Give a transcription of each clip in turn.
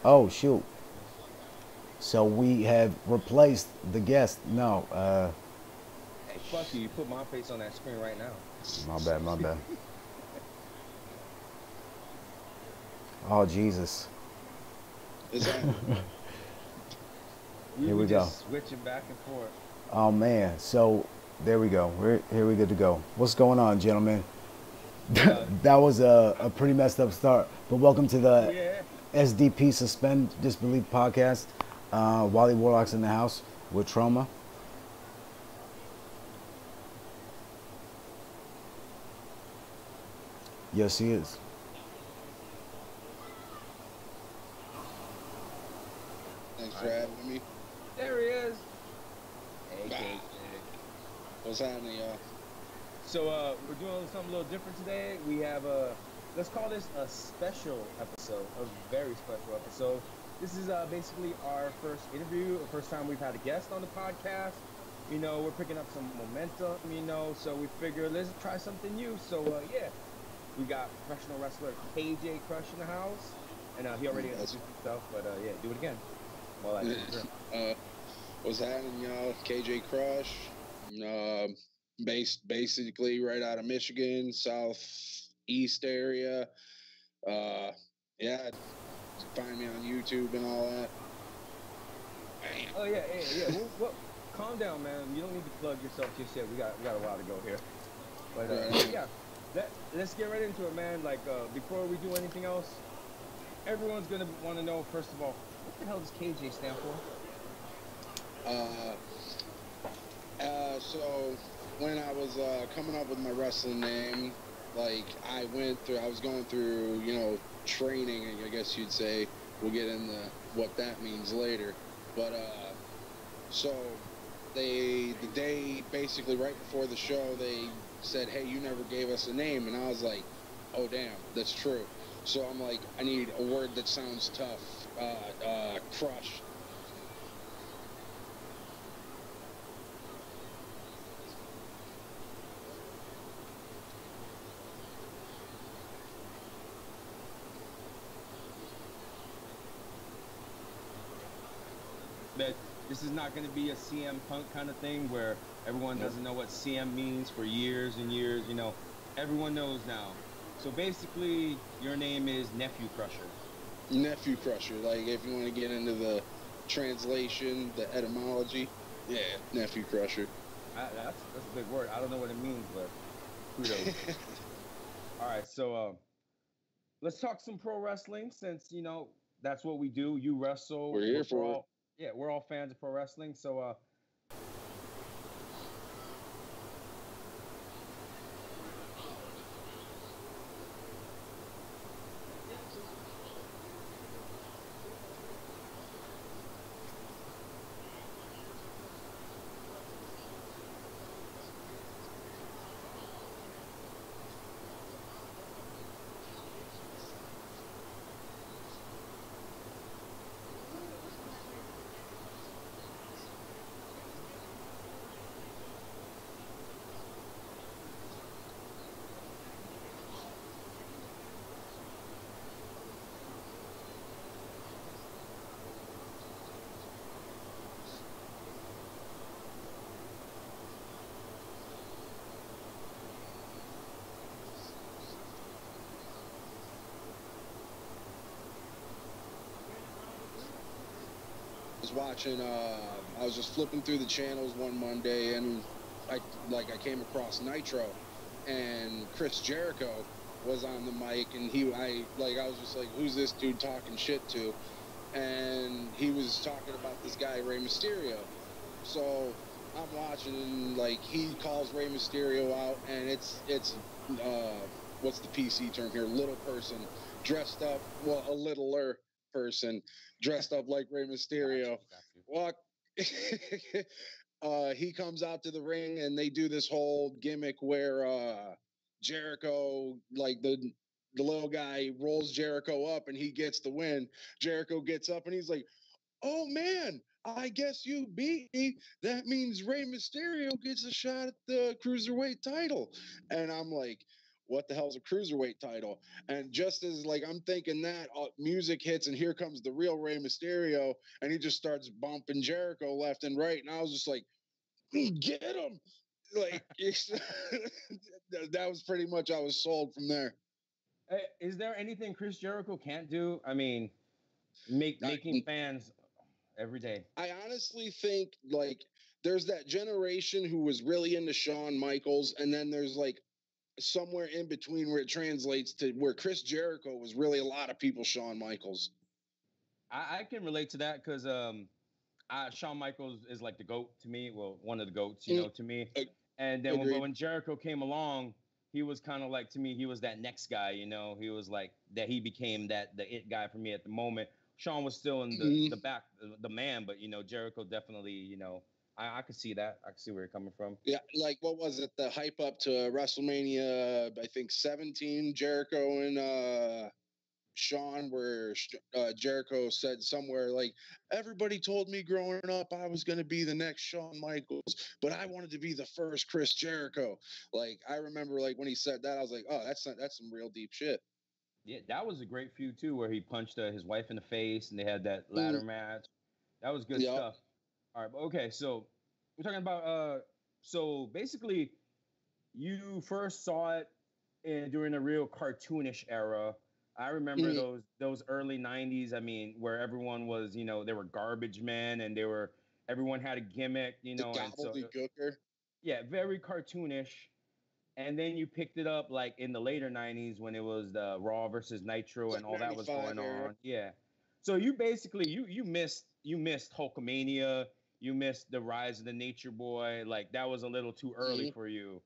Oh shoot. So we have replaced the guest. No, Hey, fuck you. You put my face on that screen right now. my bad, my bad. Oh Jesus. Is that Here We we go. just switching back and forth. Oh man. So there we go. We're here. We good to go. What's going on, gentlemen? Uh, That was a pretty messed up start. But welcome to the yeah. SDP Suspend Disbelief Podcast. Wally Warlock's in the house with Trauma. Yes, he is. thanks All for right. having me. There he is. Hey, Bah. KJ. What's happening, y'all? So we're doing something a little different today. We have let's call this a special episode, a very special episode. This is basically our first interview, the first time we've had a guest on the podcast. You know, we're picking up some momentum, you know, so we figured let's try something new. So yeah, we got professional wrestler KJ Crush in the house, and he already That's- introduced himself, but yeah, do it again. Well, I drink. What's happening, y'all? KJ Crush. Based basically right out of Michigan, southeast area. Yeah, find me on YouTube and all that. Bam. Oh yeah. Well, calm down, man. You don't need to plug yourself just yet. We got a while to go here. But yeah, let's get right into it, man. Like before we do anything else, everyone's gonna want to know first of all, what the hell does KJ stand for? So when I was coming up with my wrestling name, like I was going through, training, I guess you'd say. We'll get into what that means later. But so the day basically right before the show, they said, "Hey, you never gave us a name," and I was like, "Oh damn, that's true." So I'm like, I need a word that sounds tough. Crush. That this is not going to be a CM Punk kind of thing where everyone doesn't know what CM means for years and years. You know, everyone knows now. So basically, your name is Nephew Crusher. Nephew Crusher. Like if you want to get into the translation, the etymology, yeah, Nephew Crusher. That's a big word. I don't know what it means, but kudos. All right, so let's talk some pro wrestling since that's what we do. You wrestle. We're here for it. We're all fans of pro wrestling. So Was watching. I was just flipping through the channels one Monday, and I came across Nitro, and Chris Jericho was on the mic, and I was just like, who's this dude talking shit to? And he was talking about this guy Rey Mysterio. So I'm watching, and like he calls Rey Mysterio out, and it's what's the PC term here? Little person dressed up, well, a littler person dressed up like Rey Mysterio. got you. Walk. He comes out to the ring, and they do this whole gimmick where Jericho, like the little guy, rolls Jericho up, and he gets the win. Jericho gets up, and he's like, "Oh man, I guess you beat me. That means Rey Mysterio gets a shot at the cruiserweight title." And I'm like, what the hell's a cruiserweight title? And just as like I'm thinking that music hits and here comes the real Rey Mysterio, and he just starts bumping Jericho left and right, and I was just like, get him! Like that was pretty much, I was sold from there. Is there anything Chris Jericho can't do? I mean, making fans every day. I honestly think like there's that generation who was really into Shawn Michaels, and then there's like somewhere in between where it translates to where Chris Jericho was really a lot of people Shawn Michaels. I can relate to that because Shawn Michaels is like the GOAT to me. Well, one of the GOATs, you know, to me. And then when Jericho came along, he was kind of like, to me, he was that next guy, you know. He was like that. He became the it guy for me at the moment. Shawn was still in the back, the man, but, you know, Jericho definitely, you know, I could see that. I could see where you're coming from. Yeah, like what was it? The hype up to WrestleMania, I think 17, Jericho and Shawn, where Jericho said somewhere like, everybody told me growing up I was going to be the next Shawn Michaels, but I wanted to be the first Chris Jericho. Like, I remember like when he said that, I was like, oh, that's some real deep shit. Yeah, that was a great feud too, where he punched his wife in the face, and they had that ladder match. That was good stuff. All right, okay, so we're talking about so basically, you first saw it during a real cartoonish era. I remember those early '90s. I mean, where everyone was, you know, they were garbage men, and everyone had a gimmick, you know, and so yeah, very cartoonish. And then you picked it up like in the later '90s when it was the Raw versus Nitro and all that was going on. Yeah. So you basically you missed Hulkamania, you missed the rise of the Nature Boy. Like that was a little too early for you.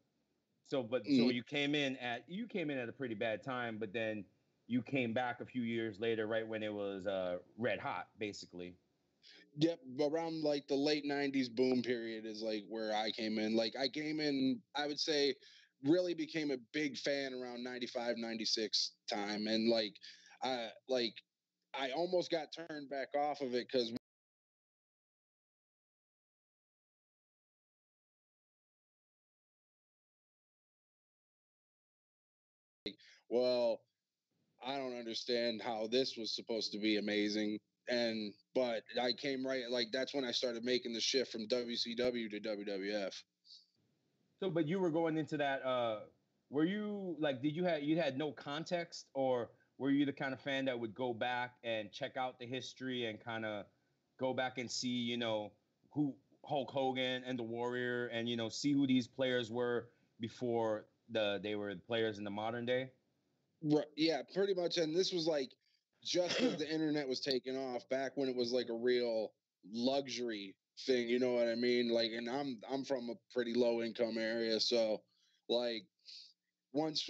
So so you came in at a pretty bad time, but then you came back a few years later, right when it was red hot, basically. Yep, around like the late '90s boom period is like where I came in. Like I came in, I would say, really became a big fan around 95, 96 time, and like I almost got turned back off of it because. Well, I don't understand how this was supposed to be amazing. But I came right, like, that's when I started making the shift from WCW to WWF. So, but you were going into that, were you like, you had no context, or were you the kind of fan that would go back and check out the history and kind of go back and see, you know, who Hulk Hogan and the Warrior, and, you know, see who these players were before they were players in the modern day? Right. Yeah, pretty much. And this was like just as the internet was taking off, back when it was like a real luxury thing, you know what I mean? Like, and I'm from a pretty low income area, so like once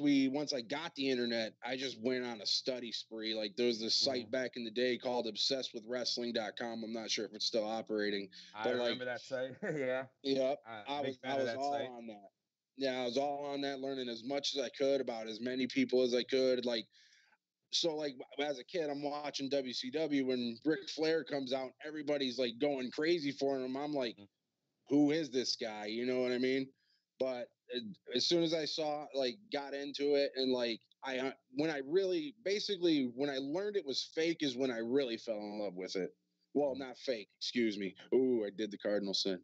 I got the internet, I just went on a study spree. Like there was this site back in the day called obsessedwithwrestling.com. I'm not sure if it's still operating. I remember that site. Yeah. Yep. I was all on that. Yeah, I was all on that, learning as much as I could about as many people as I could. Like, so like as a kid, I'm watching WCW when Ric Flair comes out, everybody's like going crazy for him. I'm like, who is this guy? You know what I mean? But as soon as I got into it, and like when I learned it was fake is when I really fell in love with it. Well, not fake, excuse me. Ooh, I did the cardinal sin.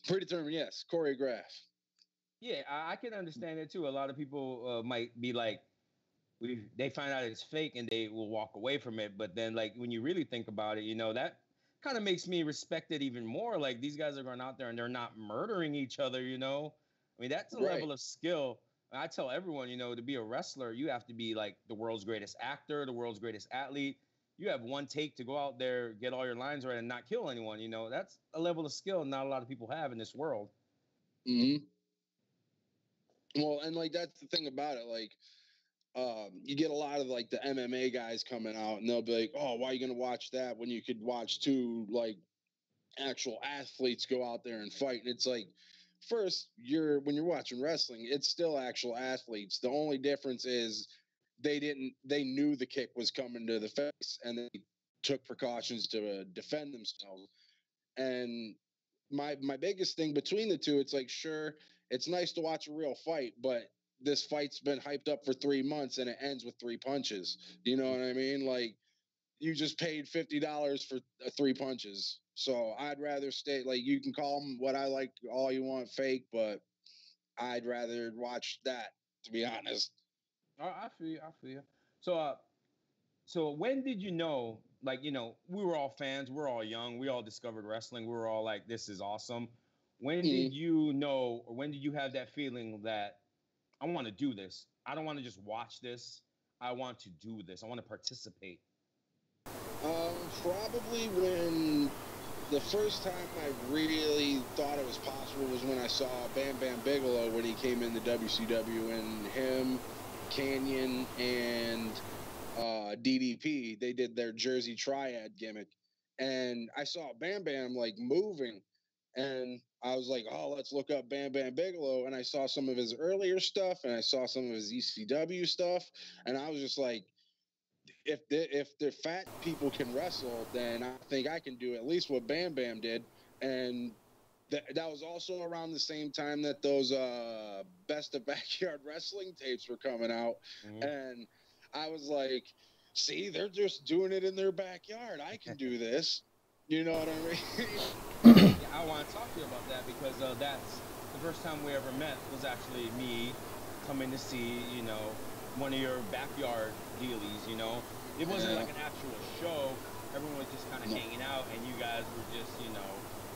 Predetermined, yes. Choreograph. Yeah, I can understand it too. A lot of people might be like, they find out it's fake and they will walk away from it. But then, like, when you really think about it, you know, that kind of makes me respect it even more. Like, these guys are going out there and they're not murdering each other, you know? I mean, that's a level of skill. I tell everyone, you know, to be a wrestler, you have to be like the world's greatest actor, the world's greatest athlete. You have one take to go out there, get all your lines right, and not kill anyone. You know, that's a level of skill not a lot of people have in this world. Mm-hmm. Well, and like that's the thing about it. Like, you get a lot of like the MMA guys coming out, and they'll be like, "Oh, why are you going to watch that when you could watch two like actual athletes go out there and fight?" And it's like, first, when you're watching wrestling, it's still actual athletes. The only difference is they knew the kick was coming to the face, and they took precautions to defend themselves. And my biggest thing between the two, it's like, sure, it's nice to watch a real fight, but this fight's been hyped up for 3 months and it ends with 3 punches. You know what I mean? Like, you just paid $50 for 3 punches. So I'd rather stay, like, you can call them what I like all you want, fake, but I'd rather watch that, to be honest. I feel you. I feel you. So when did you know, like, you know, we were all fans, we're all young, we all discovered wrestling, we were all like, this is awesome. When did you know, or when did you have that feeling that I want to do this? I don't want to just watch this. I want to do this. I want to participate. Probably when the first time I really thought it was possible was when I saw Bam Bam Bigelow when he came in the WCW, and him, Canyon, and DDP, they did their Jersey Triad gimmick, and I saw Bam Bam like moving, and I was like, oh, let's look up Bam Bam Bigelow, and I saw some of his earlier stuff, and I saw some of his ECW stuff, and I was just like, if the fat people can wrestle, then I think I can do at least what Bam Bam did. And that was also around the same time that those Best of Backyard Wrestling tapes were coming out. And I was like, see, they're just doing it in their backyard. I can do this. You know what I mean? Yeah, I want to talk to you about that, because that's the first time we ever met was actually me coming to see, you know, one of your backyard dealies, you know. It wasn't like an actual show. Everyone was just kind of hanging out, and you guys were just, you know,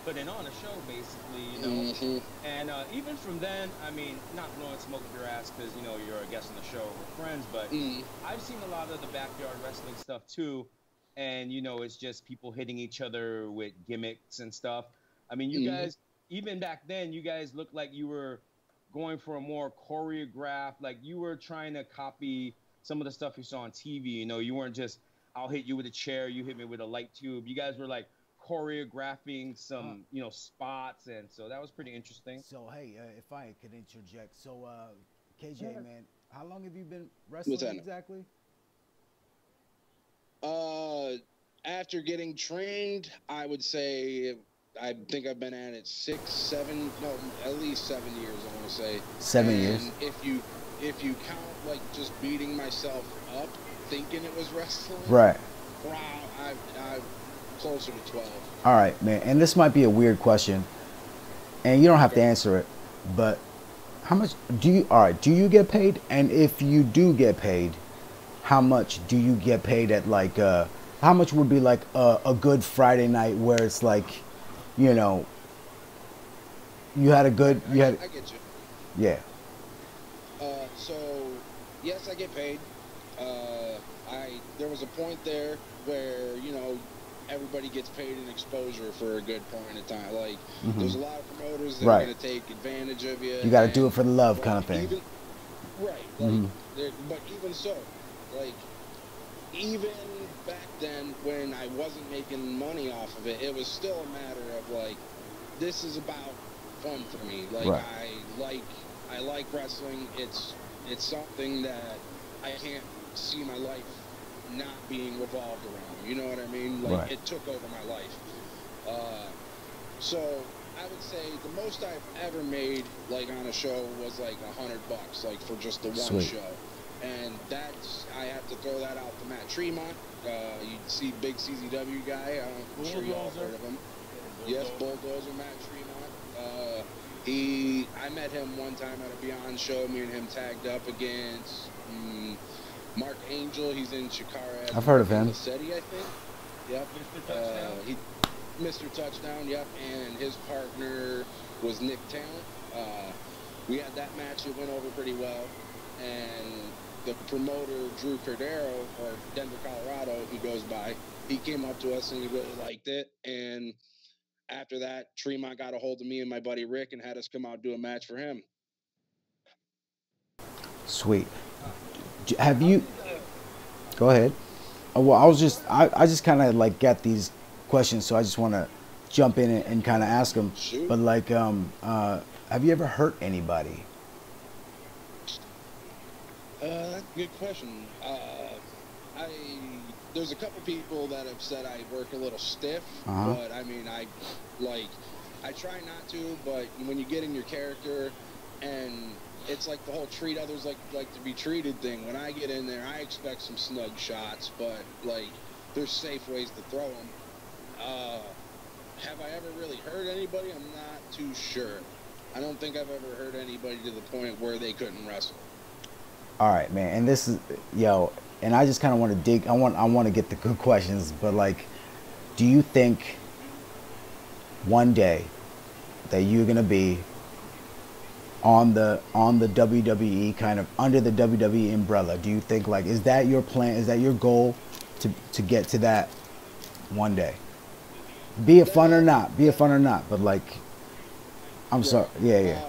putting on a show, basically, you know. And even from then, I mean, not blowing smoke up your ass because, you know, you're a guest on the show, we're friends, but I've seen a lot of the backyard wrestling stuff too, and, you know, it's just people hitting each other with gimmicks and stuff. I mean, you guys, even back then, you guys looked like you were going for a more choreographed, like you were trying to copy some of the stuff you saw on TV. You know, you weren't just, I'll hit you with a chair, you hit me with a light tube. You guys were like choreographing some, you know, spots, and so that was pretty interesting. So, hey, if I could interject. So, KJ, man, how long have you been wrestling exactly? After getting trained, I would say, I think I've been at it at least 7 years, I want to say. 7 years. And if you count like just beating myself up, thinking it was wrestling, right? Wow, I'm closer to 12. All right, man. And this might be a weird question, and you don't have to answer it, but how much do you? All right, do you get paid? And if you do get paid, how much do you get paid at? Like, how much would be like a good Friday night where it's like, you know, you had a good, I get you. Yeah. So, yes, I get paid. There was a point there where, you know, everybody gets paid in exposure for a good point of time. Like, there's a lot of promoters that are going to take advantage of you. You got to do it for the love kind of thing. But even so, like, even back then when I wasn't making money off of it, it was still a matter of, like, this is about fun for me. Like, I like wrestling. It's something that I can't see my life not being revolved around. You know what I mean? Like, it took over my life. So I would say the most I've ever made, like, on a show was like $100, like, for just the one show. And that's, I have to throw that out to Matt Tremont. You see Big CZW guy. I'm sure you all heard of him. Yes, Bulldozer Matt Tremont. I met him one time at a Beyond show. Me and him tagged up against Mark Angel. He's in Chikara. I've heard of him. City, I think. Yep. Mr. Touchdown. Mr. Touchdown, yep. And his partner was Nick Talent. We had that match. It went over pretty well. And the promoter, Drew Cordero, or Denver, Colorado, he goes by, he came up to us and he really liked it. And after that, Tremont got a hold of me and my buddy Rick and had us come out and do a match for him. Sweet. Have you... Go ahead. Well, I just kind of like get these questions, so I just want to jump in and kind of ask them. Shoot. But like, have you ever hurt anybody? That's a good question. There's a couple people that have said I work a little stiff, but I mean, I try not to, but when you get in your character it's like the whole treat others like to be treated thing. When I get in there, I expect some snug shots, but like there's safe ways to throw them. Have I ever really hurt anybody? I'm not too sure. I don't think I've ever hurt anybody to the point where they couldn't wrestle. All right, man. And this is, yo, and I just kind of want to dig. I want to get the good questions, but like, do you think one day that you're gonna be on the WWE, kind of under the WWE umbrella? Do you think, like, is that your plan? Is that your goal to get to that one day? Be it fun or not, but like, I'm sorry. Yeah.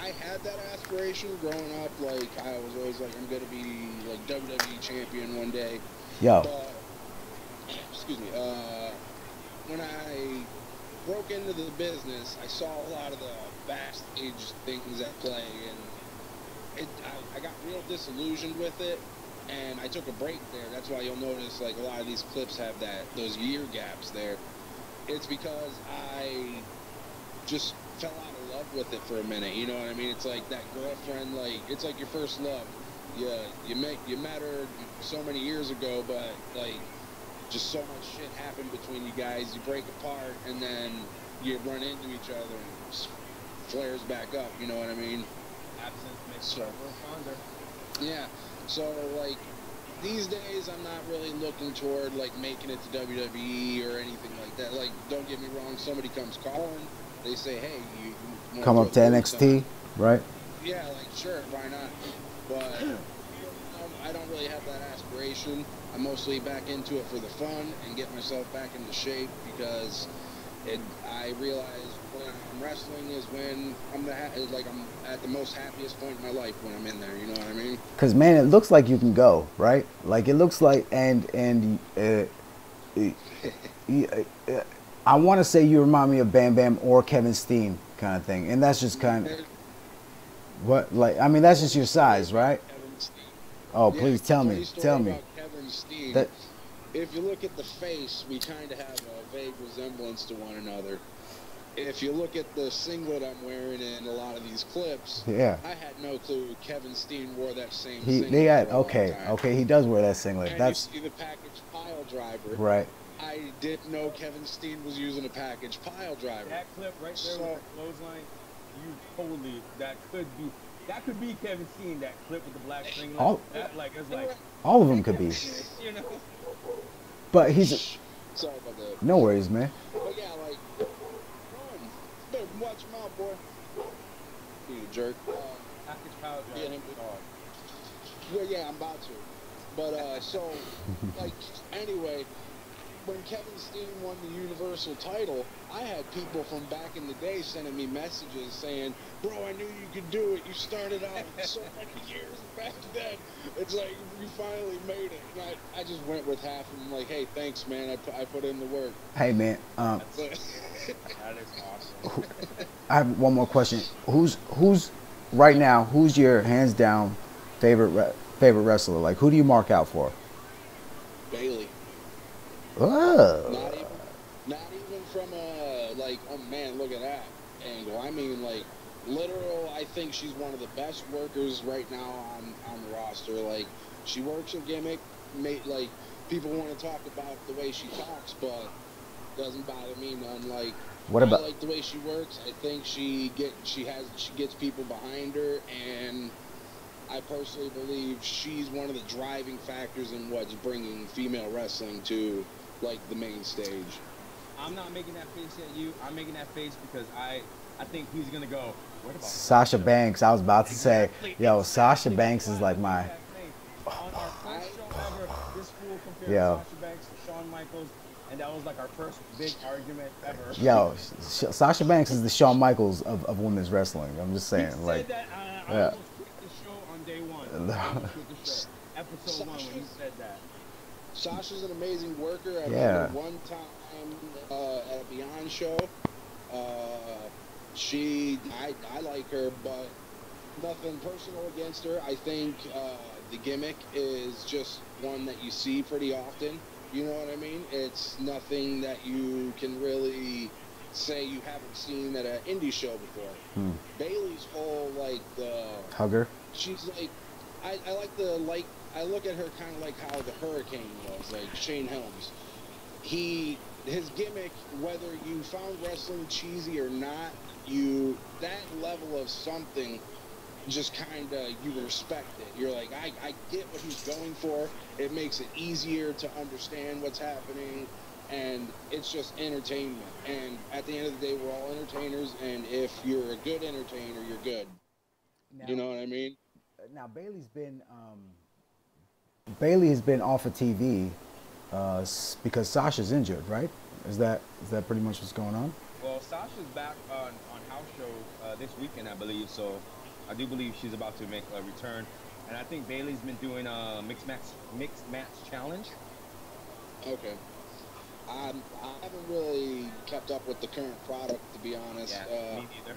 I had that aspiration growing up. Like, I was always like, I'm going to be like WWE champion one day. Yo. But, excuse me. When I broke into the business, I saw a lot of the backstage things at play, and I got real disillusioned with it. And I took a break there. That's why you'll notice, like, a lot of these clips have those year gaps there. It's because I just fell out of love with it for a minute. You know what I mean? It's like that girlfriend, like, it's like your first love. You met her so many years ago, but like, just so much shit happened between you guys. You break apart, and then you run into each other, and it flares back up. You know what I mean? Absence makes the world fonder. Yeah. So, like, these days, I'm not really looking toward, like, making it to WWE or anything like that. Like, don't get me wrong, somebody comes calling, they say, hey, you wanna Come up to NXT, right? Yeah, like, sure, why not? But I don't really have that aspiration. I'm mostly back into it for the fun and get myself back into shape, because I realize when I'm wrestling is when I'm at the most happiest point in my life, when I'm in there. You know what I mean? Because, man, it looks like you can go, right? Like, it looks like, and I want to say you remind me of Bam Bam or Kevin Steen kind of thing, and that's just kind of what, like, I mean, that's just your size, right? Oh, yeah, please tell me. About Kevin Steen. If you look at the face, we kind of have a vague resemblance to one another. If you look at the singlet I'm wearing in a lot of these clips, yeah, I had no clue Kevin Steen wore that same singlet. Okay, he does wear that singlet. And that's you see the package pile driver. Right. I didn't know Kevin Steen was using a package pile driver. That clip right there with the clothesline, you totally, that could be Kevin Steen, that clip with the black singlet. All of them could be. You know? But he's sorry about that. No worries, man. But yeah, like, better watch him out, boy. You a jerk. Package power drive. Well, yeah, I'm about to. But, so, like, anyway, when Kevin Steen won the Universal title, I had people from back in the day sending me messages saying, bro, I knew you could do it. You started out so many years back then. It's like, you finally made it. And I just went with half of them, like, hey, thanks, man. I put in the work. Hey, man. That is awesome. I have one more question. Who's right now, who's your hands down favorite wrestler? Like, who do you mark out for? Bailey. Oh. Not even from a, like, oh man, look at that angle. I mean, like, literal, I think she's one of the best workers right now on the roster. Like, she works her gimmick. Like, people want to talk about the way she talks, but doesn't bother me none. Like, I like the way she works. I think she gets people behind her, and I personally believe she's one of the driving factors in what's bringing female wrestling to, like, the main stage. I'm not making that face at you. I'm making that face because I think he's gonna go. What about Sasha Banks? I was about to say, yo, Sasha Banks is like my. On our first show ever, this fool compared Sasha Banks to Shawn Michaels, and that was like our first big argument ever. Yo, Sasha Banks is the Shawn Michaels of women's wrestling. I'm just saying, he like. Said that, I almost quit the show on day one. Episode 1 when he said that. Sasha's an amazing worker. I met her one time at a Beyond show. I like her, but nothing personal against her. I think the gimmick is just one that you see pretty often. You know what I mean? It's nothing that you can really say you haven't seen at an indie show before. Bailey's whole like the hugger. She's like, I I look at her kind of like how the Hurricane was, like Shane Helms. His gimmick, whether you found wrestling cheesy or not, that level of something, just kind of, you respect it. You're like, I get what he's going for. It makes it easier to understand what's happening, and it's just entertainment. And at the end of the day, we're all entertainers, and if you're a good entertainer, you're good. Now, you know what I mean? Now Bailey has been off of TV because Sasha's injured, right? Is that pretty much what's going on? Well, Sasha's back on house shows this weekend, I believe. So I do believe she's about to make a return. And I think Bailey's been doing a mixed match challenge. Okay. I haven't really kept up with the current product, to be honest. Yeah, me neither.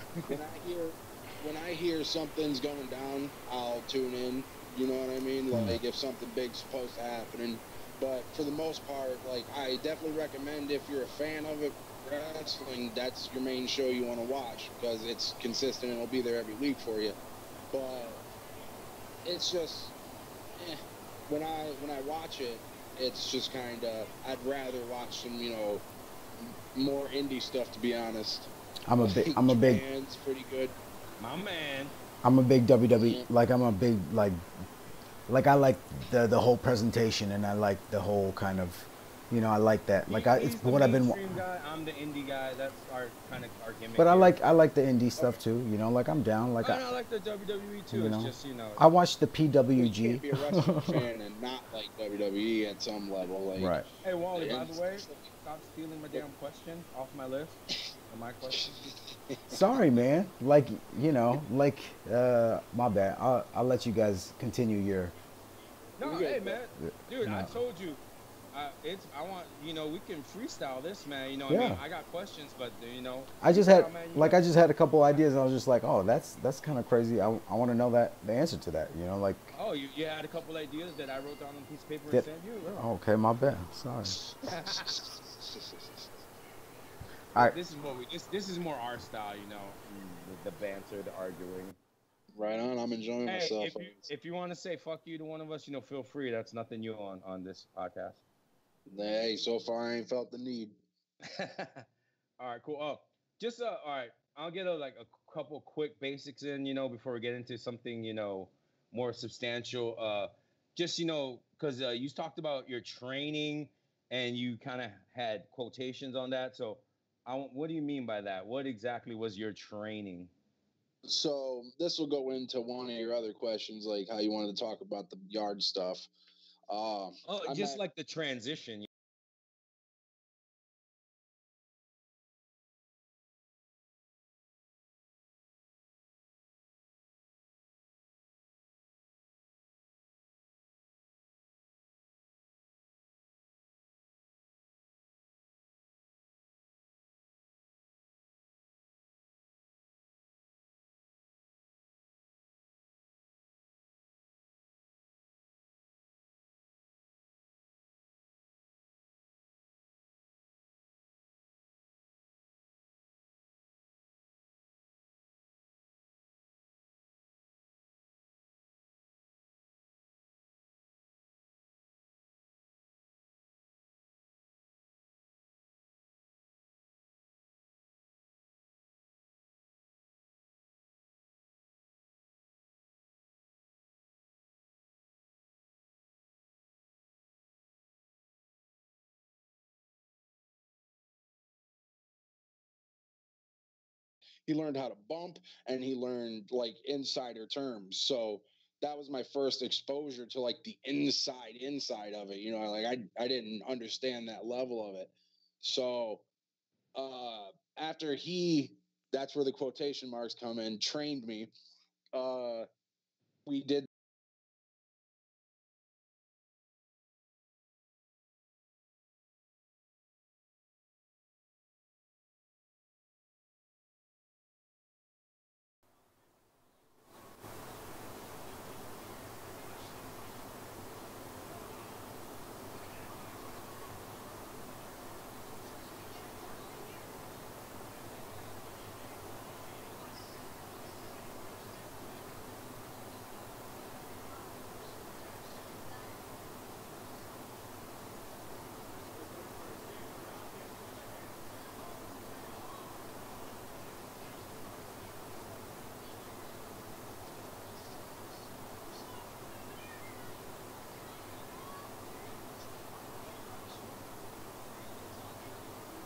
when I hear something's going down, I'll tune in. You know what I mean? Like if something big's supposed to happen. But for the most part, like I definitely recommend if you're a fan of it, wrestling, that's your main show you want to watch because it's consistent and it'll be there every week for you. But it's just when I watch it, it's just kind of, I'd rather watch some, more indie stuff, to be honest. I'm a big Japan's pretty good. My man. I'm a big WWE, I like the whole presentation, and I like the whole kind of, I like that. It's what I've been. Guy, I'm the indie guy. That's our gimmick. But here. I like the indie stuff too. I'm down. I like the WWE too. It's just I watched the PWG. You can't be a wrestling fan and not like WWE at some level. Right. Hey Wally, by the way, stop stealing my damn question off my list. My question. Sorry, man. My bad. I'll let you guys continue your. No, hey man, dude, I told you. I want, we can freestyle this, man. I mean, I got questions, but I just had a couple ideas, and I was just like, oh, that's kind of crazy. I want to know the answer to that. Oh, you had a couple ideas that I wrote down on a piece of paper and sent you. Oh, okay, my bad. Sorry. All right. This is more our style, the banter, the arguing. Right on. I'm enjoying myself. If you want to say fuck you to one of us, feel free. That's nothing new on this podcast. Hey, so far I ain't felt the need. All right, cool. All right. I'll get a couple quick basics in, before we get into something, more substantial. Just, because you talked about your training and you kind of had quotations on that. So what do you mean by that? What exactly was your training? So this will go into one of your other questions, like how you wanted to talk about the yard stuff. Like the transition. He learned how to bump, and he learned like insider terms. So that was my first exposure to like the inside of it. I didn't understand that level of it. So after that's where the quotation marks come in, trained me. We did.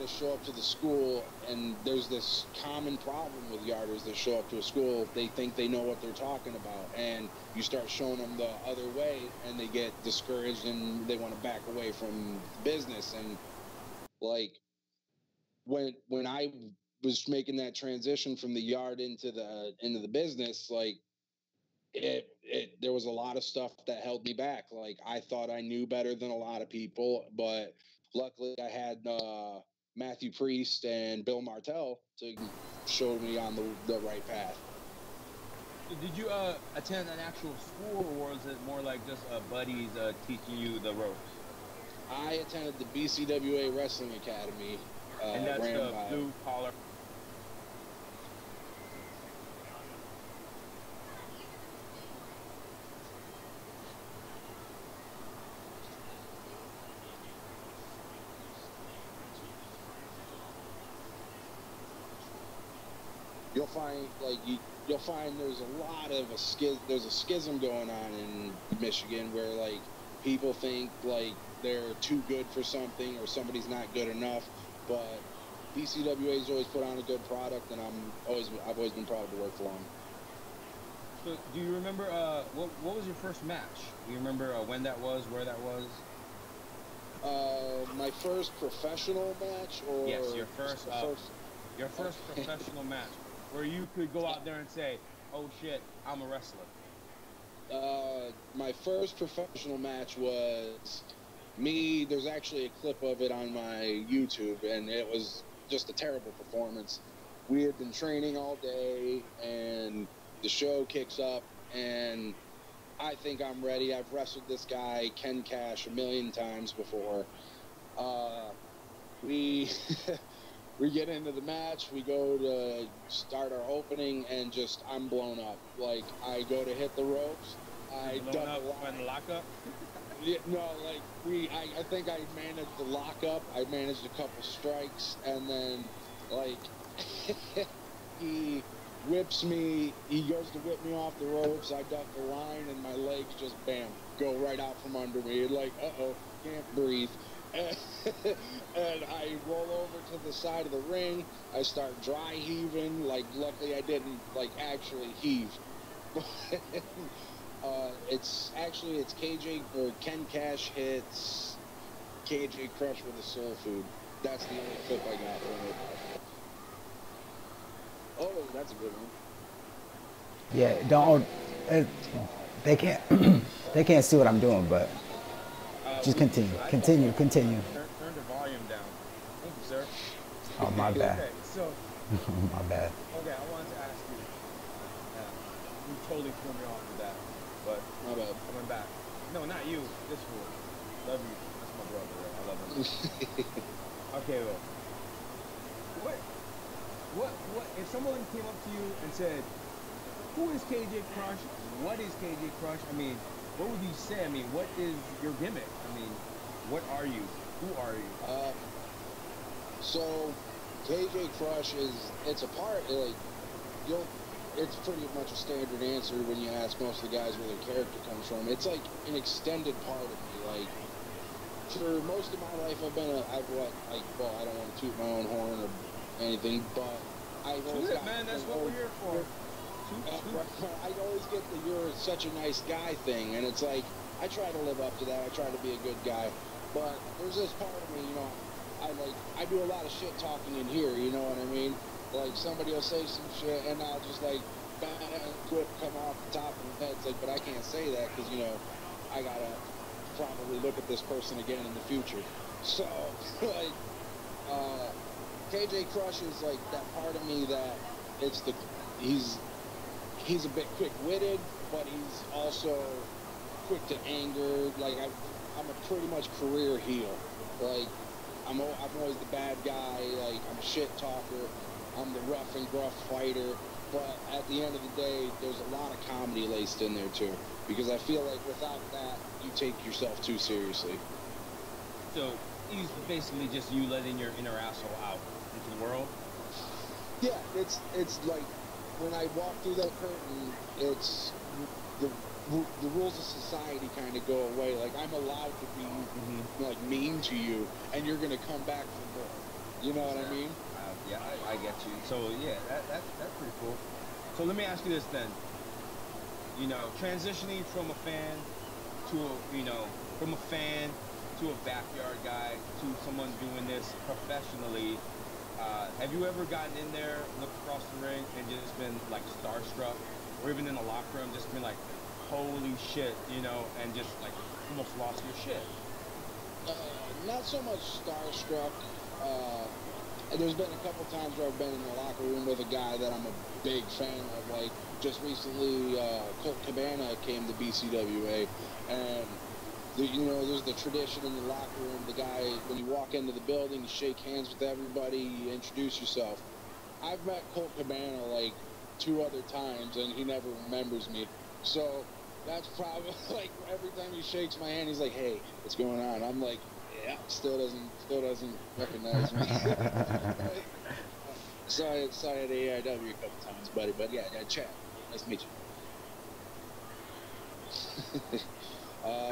to show up to the school, and there's this common problem with yarders that show up to a school. They think they know what they're talking about, and you start showing them the other way, and they get discouraged and they want to back away from business. And like when I was making that transition from the yard into the business, like there was a lot of stuff that held me back. Like I thought I knew better than a lot of people, but luckily I had Matthew Priest and Bill Martell to show me on the right path. Did you attend an actual school, or was it more like just buddies teaching you the ropes? I attended the BCWA Wrestling Academy. And that's the blue collar. You'll find you'll find there's a lot of there's a schism going on in Michigan where like people think like they're too good for something or somebody's not good enough, but BCWA's always put on a good product, and I've always been proud to work for them. So do you remember what was your first match? Do you remember when that was, where that was? My first professional match, or yes, your first professional match, where you could go out there and say, "Oh shit, I'm a wrestler." My first professional match was me. There's actually a clip of it on my YouTube, and it was just a terrible performance. We had been training all day, and the show kicks up, and I think I'm ready. I've wrestled this guy, Ken Cash, 1,000,000 times before. We we get into the match. We go to start our opening, and just I'm blown up. Like I go to hit the ropes. I lock up. Yeah, no, like I think I managed the lock up. I managed a couple strikes, and then like he whips me. He goes to whip me off the ropes. I duck the line, and my legs just bam go right out from under me. Like can't breathe. And I roll over to the side of the ring. I start dry heaving. Like luckily I didn't like actually heave. It's KJ or Ken Cash hits KJ Crush with a soul food. That's the only clip I got from it. Oh, that's a good one. Yeah, don't. They can't. They can't see what I'm doing, but just continue. Continue. Turn the volume down. Thank you, sir. Oh, my bad. Okay, so. My bad. Okay, I wanted to ask you. You totally threw me off with that, but My bad. I went back. No, not you. This fool. Love you. That's my brother. I love him. Okay, well. What? If someone came up to you and said, "Who is KJ Crush? What is KJ Crush?" I mean, what would you say? I mean, what is your gimmick? I mean, what are you? Who are you? So KJ Crush it's a part like it's pretty much a standard answer when you ask most of the guys where their character comes from. It's like an extended part of me. Like for most of my life, I don't want to toot my own horn or anything, but I've always got, man, that's what we're here for. I always get the "you're such a nice guy" thing, and it's like I try to live up to that. I try to be a good guy, but there's this part of me, you know. I do a lot of shit talking in here, you know what I mean? Like somebody will say some shit, and I'll just like quip come off the top of the head. It's like, but I can't say that because you know I gotta probably look at this person again in the future. So like KJ Crush is like that part of me that he's a bit quick-witted, but he's also quick to anger. Like I'm a pretty much career heel. Like I'm always the bad guy. Like I'm a shit talker. I'm the rough and gruff fighter. But at the end of the day, there's a lot of comedy laced in there too. Because I feel like without that, you take yourself too seriously. So it's basically just you letting your inner asshole out into the world. Yeah, it's like when I walk through that curtain, it's the rules of society kind of go away. Like I'm allowed to be like mean to you, and you're gonna come back for more. You know what I mean? Yeah, I get you. So yeah, that's pretty cool. So let me ask you this then. You know, transitioning from a fan to from a fan to a backyard guy to someone doing this professionally. Have you ever gotten in there, looked across the ring, and just been like starstruck, or even in the locker room, just been like, "Holy shit," and just like almost lost your shit? Not so much starstruck. There's been a couple times where I've been in the locker room with a guy that I'm a big fan of. Like just recently, Colt Cabana came to BCWA, and there's the tradition in the locker room. The guy, when you walk into the building, you shake hands with everybody, you introduce yourself. I've met Colt Cabana like 2 other times, and he never remembers me. So that's probably like every time he shakes my hand, he's like, "Hey, what's going on?" I'm like, "Yeah," still doesn't recognize me. Saw you at AIW a couple times, buddy. But yeah, Chad, nice to meet you.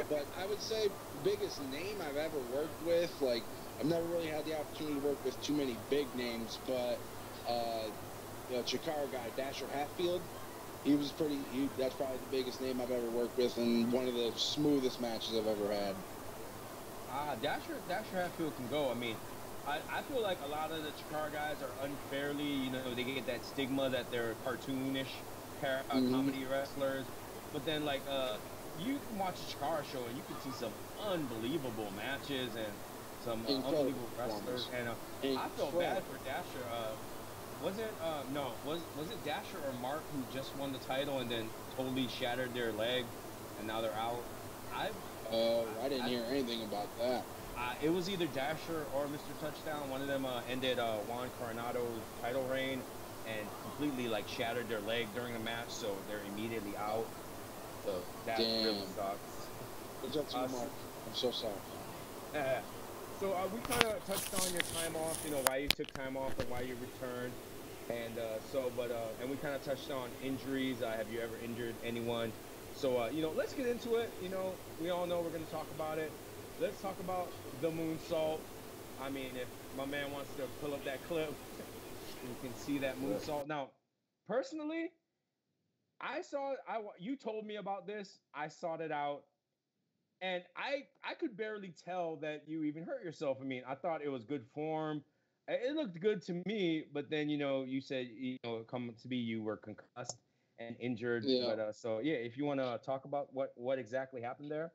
But I would say biggest name I've ever worked with, like I've never really had the opportunity to work with too many big names, but the Chikara guy, Dasher Hatfield, that's probably the biggest name I've ever worked with and one of the smoothest matches I've ever had. Dasher Hatfield can go. I mean, I feel like a lot of the Chikara guys are unfairly, they get that stigma that they're cartoonish comedy wrestlers, but then like you can watch a Chikara show and you can see some unbelievable matches and some unbelievable wrestlers. And I feel bad for Dasher. Was it Dasher or Mark who just won the title and then totally shattered their leg and now they're out? I didn't hear anything about that. It was either Dasher or Mr. Touchdown. One of them ended Juan Coronado's title reign and completely like shattered their leg during the match, so they're immediately out. So that really sucks. What's up to you, Mark? I'm so sorry. So we kind of touched on your time off, why you took time off and why you returned, and and we kind of touched on injuries. Have you ever injured anyone? So let's get into it. We all know we're going to talk about it. Let's talk about the moonsault. I mean, if my man wants to pull up that clip, you can see that moonsault. Now, personally, you told me about this. I sought it out. And I could barely tell that you even hurt yourself. I mean, I thought it was good form. It looked good to me, but then, you said, come to be you were concussed and injured. Yeah. But if you want to talk about what exactly happened there.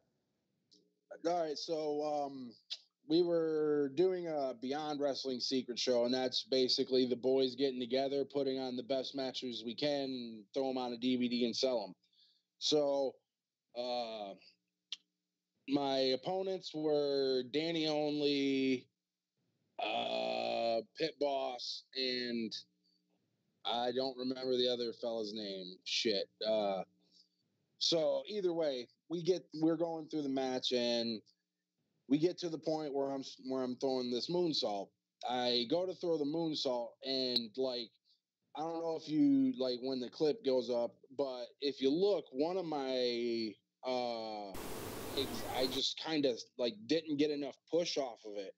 All right. So we were doing a Beyond Wrestling Secret Show, and that's basically the boys getting together, putting on the best matches we can, throw them on a DVD and sell them. So my opponents were Danny Only, Pit Boss, and I don't remember the other fella's name. Shit. So either way, we're going through the match, and we get to the point where I'm throwing this moonsault. I go to throw the moonsault, and like I don't know if you like when the clip goes up, but if you look, one of my I just kind of like didn't get enough push off of it.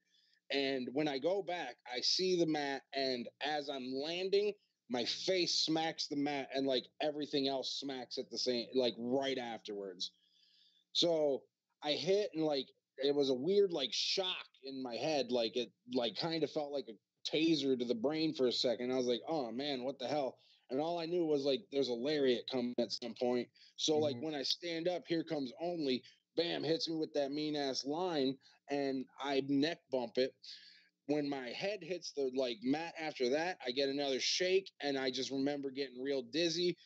And when I go back, I see the mat, and as I'm landing, my face smacks the mat, and like everything else smacks at the same, like right afterwards. So I hit, and like it was a weird like shock in my head, like it like kind of felt like a taser to the brain for a second. I was like, oh man, what the hell? And all I knew was like there's a lariat coming at some point. So like when I stand up, here comes Only. Bam, hits me with that mean ass line, and I neck bump it. When my head hits the like mat after that, I get another shake, and I just remember getting real dizzy.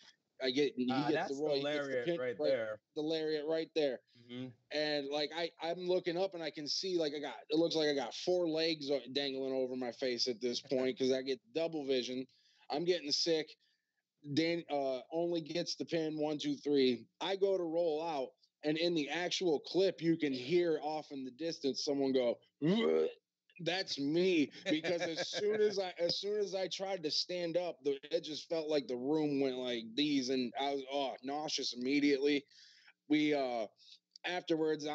That's the lariat right there. The lariat right there. Mm-hmm. And like I'm looking up, and I can see like it looks like I got 4 legs dangling over my face at this point because I get double vision. I'm getting sick. Dan Only gets the pin 1, 2, 3. I go to roll out. And in the actual clip, you can hear off in the distance someone go, "Ugh." That's me. Because as soon as I tried to stand up, it just felt like the room went like these, and I was nauseous immediately. We afterwards,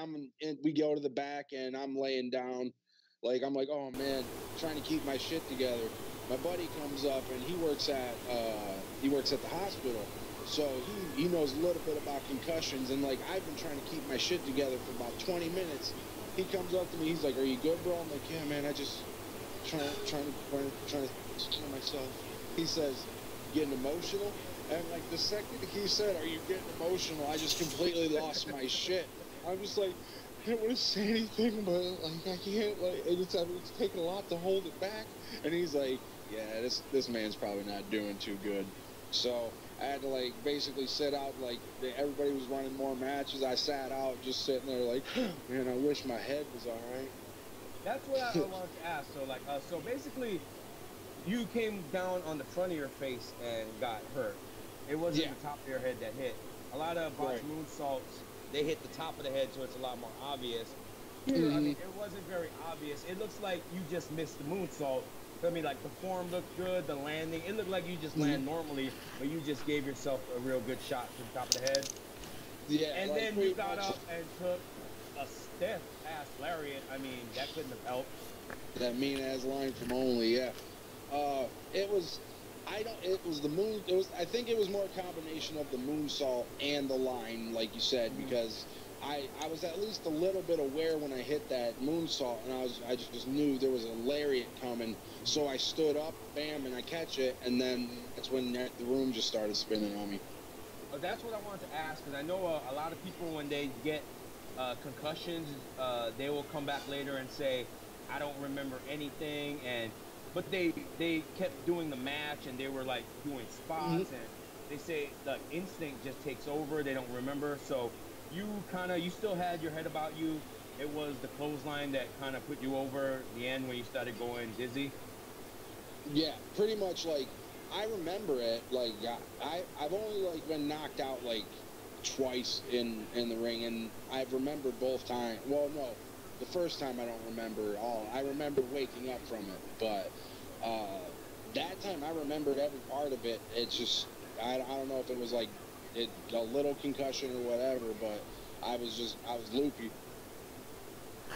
we go to the back, and I'm laying down. Like, I'm like, oh man, trying to keep my shit together. My buddy comes up and he works at the hospital, so he knows a little bit about concussions. And like, I've been trying to keep my shit together for about 20 minutes. He comes up to me, he's like, "Are you good, bro?" I'm like, "Yeah, man. I just trying to secure myself." He says, "Getting emotional?" And like the second he said, "Are you getting emotional?" I just completely lost my shit. I'm just like, I don't want to say anything, but like I can't. Like it's taking a lot to hold it back. And he's like, "Yeah, this man's probably not doing too good." So I had to like basically sit out. Like everybody was running more matches. I sat out, just sitting there, like, man, I wish my head was all right. That's what I wanted to ask. So like, so basically, you came down on the front of your face and got hurt. It wasn't the top of your head that hit. A lot of botched moonsaults, they hit the top of the head, so it's a lot more obvious. Here, I mean, it wasn't very obvious. It looks like you just missed the moonsault. I mean, like the form looked good, the landing. It looked like you just land normally, but you just gave yourself a real good shot to the top of the head. Yeah. And like, then you got up and took a stiff ass lariat. I mean, that couldn't have helped. That mean ass line from Only, yeah. It was the moon. I think it was more a combination of the moonsault and the line, like you said, because I was at least a little bit aware when I hit that moonsault, and I just knew there was a lariat coming. So I stood up, bam, and I catch it, and then that's when the room just started spinning on me. That's what I wanted to ask, because I know a lot of people, when they get concussions, they will come back later and say, "I don't remember anything," but they kept doing the match, and they were like doing spots, and they say the instinct just takes over. They don't remember. So you still had your head about you. It was the clothesline that kind of put you over the end when you started going dizzy. Yeah, pretty much. Like, I remember it. Like, I've only like been knocked out like twice in the ring, and I've remembered both times. Well, no, the first time I don't remember all. I remember waking up from it, but that time I remembered every part of it. It's just I don't know if it was like a little concussion or whatever, but I was loopy.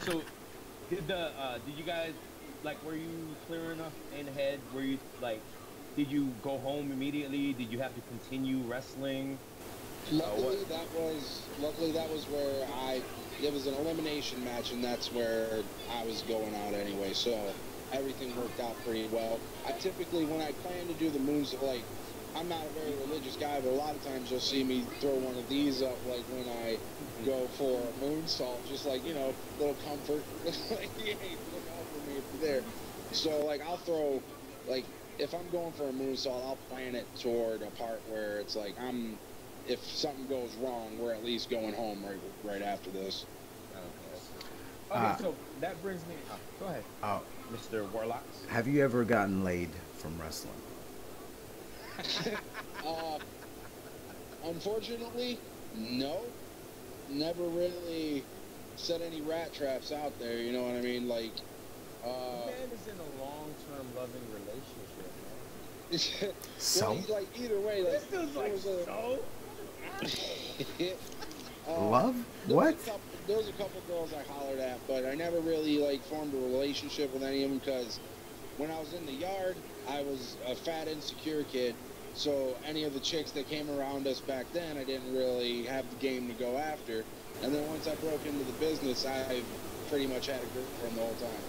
So did you guys, like, were you clear enough in the head? Were you like, did you go home immediately? Did you have to continue wrestling? Luckily that was where it was an elimination match, and that's where I was going out anyway, so everything worked out pretty well. I typically, when I plan to do the moons, like, I'm not a very religious guy, but a lot of times you'll see me throw one of these up, like when I go for a moonsault, just like, you know, little comfort. Like, hey, look out for me if you're there. So, like, I'll throw, like, if I'm going for a moonsault, I'll plan it toward a part where it's like if something goes wrong, we're at least going home right after this. Okay, so that brings me. Go ahead, Mr. Warlock. Have you ever gotten laid from wrestling? Unfortunately, no. Never really set any rat traps out there. You know what I mean? Like, man is in a long-term loving relationship, man. So, well, like, either way, like, this is like so. Love? What? There was a couple girls I hollered at, but I never really like formed a relationship with any of them because when I was in the yard, I was a fat, insecure kid. So any of the chicks that came around us back then, I didn't really have the game to go after. And then once I broke into the business, I pretty much had a girlfriend the whole time.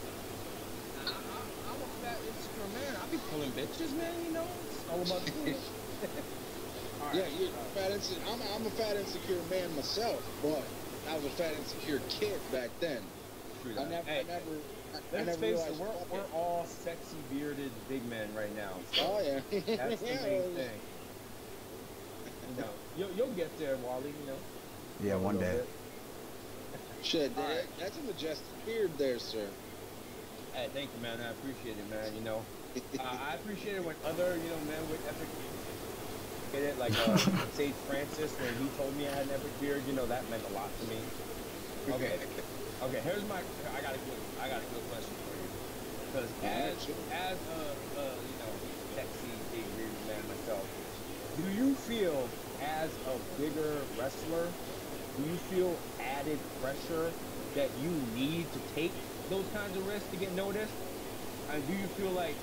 I'm a fat, insecure man. I be pulling bitches, man. You know, it's all about the Yeah, I'm a fat, insecure man myself, but I was a fat, insecure kid back then. I never Let's face it, we're all sexy, bearded big men right now. So oh, yeah. That's the main thing. You know, you'll get there, Wally, you know. Yeah, one day. Shit, right. That's a majestic beard there, sir. Hey, thank you, man. I appreciate it, man. You know, I appreciate it when other, you know, men with epic get it, like Sage Francis, when he told me I had an epic beard, you know, that meant a lot to me. Okay, here's I got a good question for you, because as a you know, sexy big bearded man myself, do you feel as a bigger wrestler, do you feel added pressure that you need to take those kinds of risks to get noticed? And do you feel like,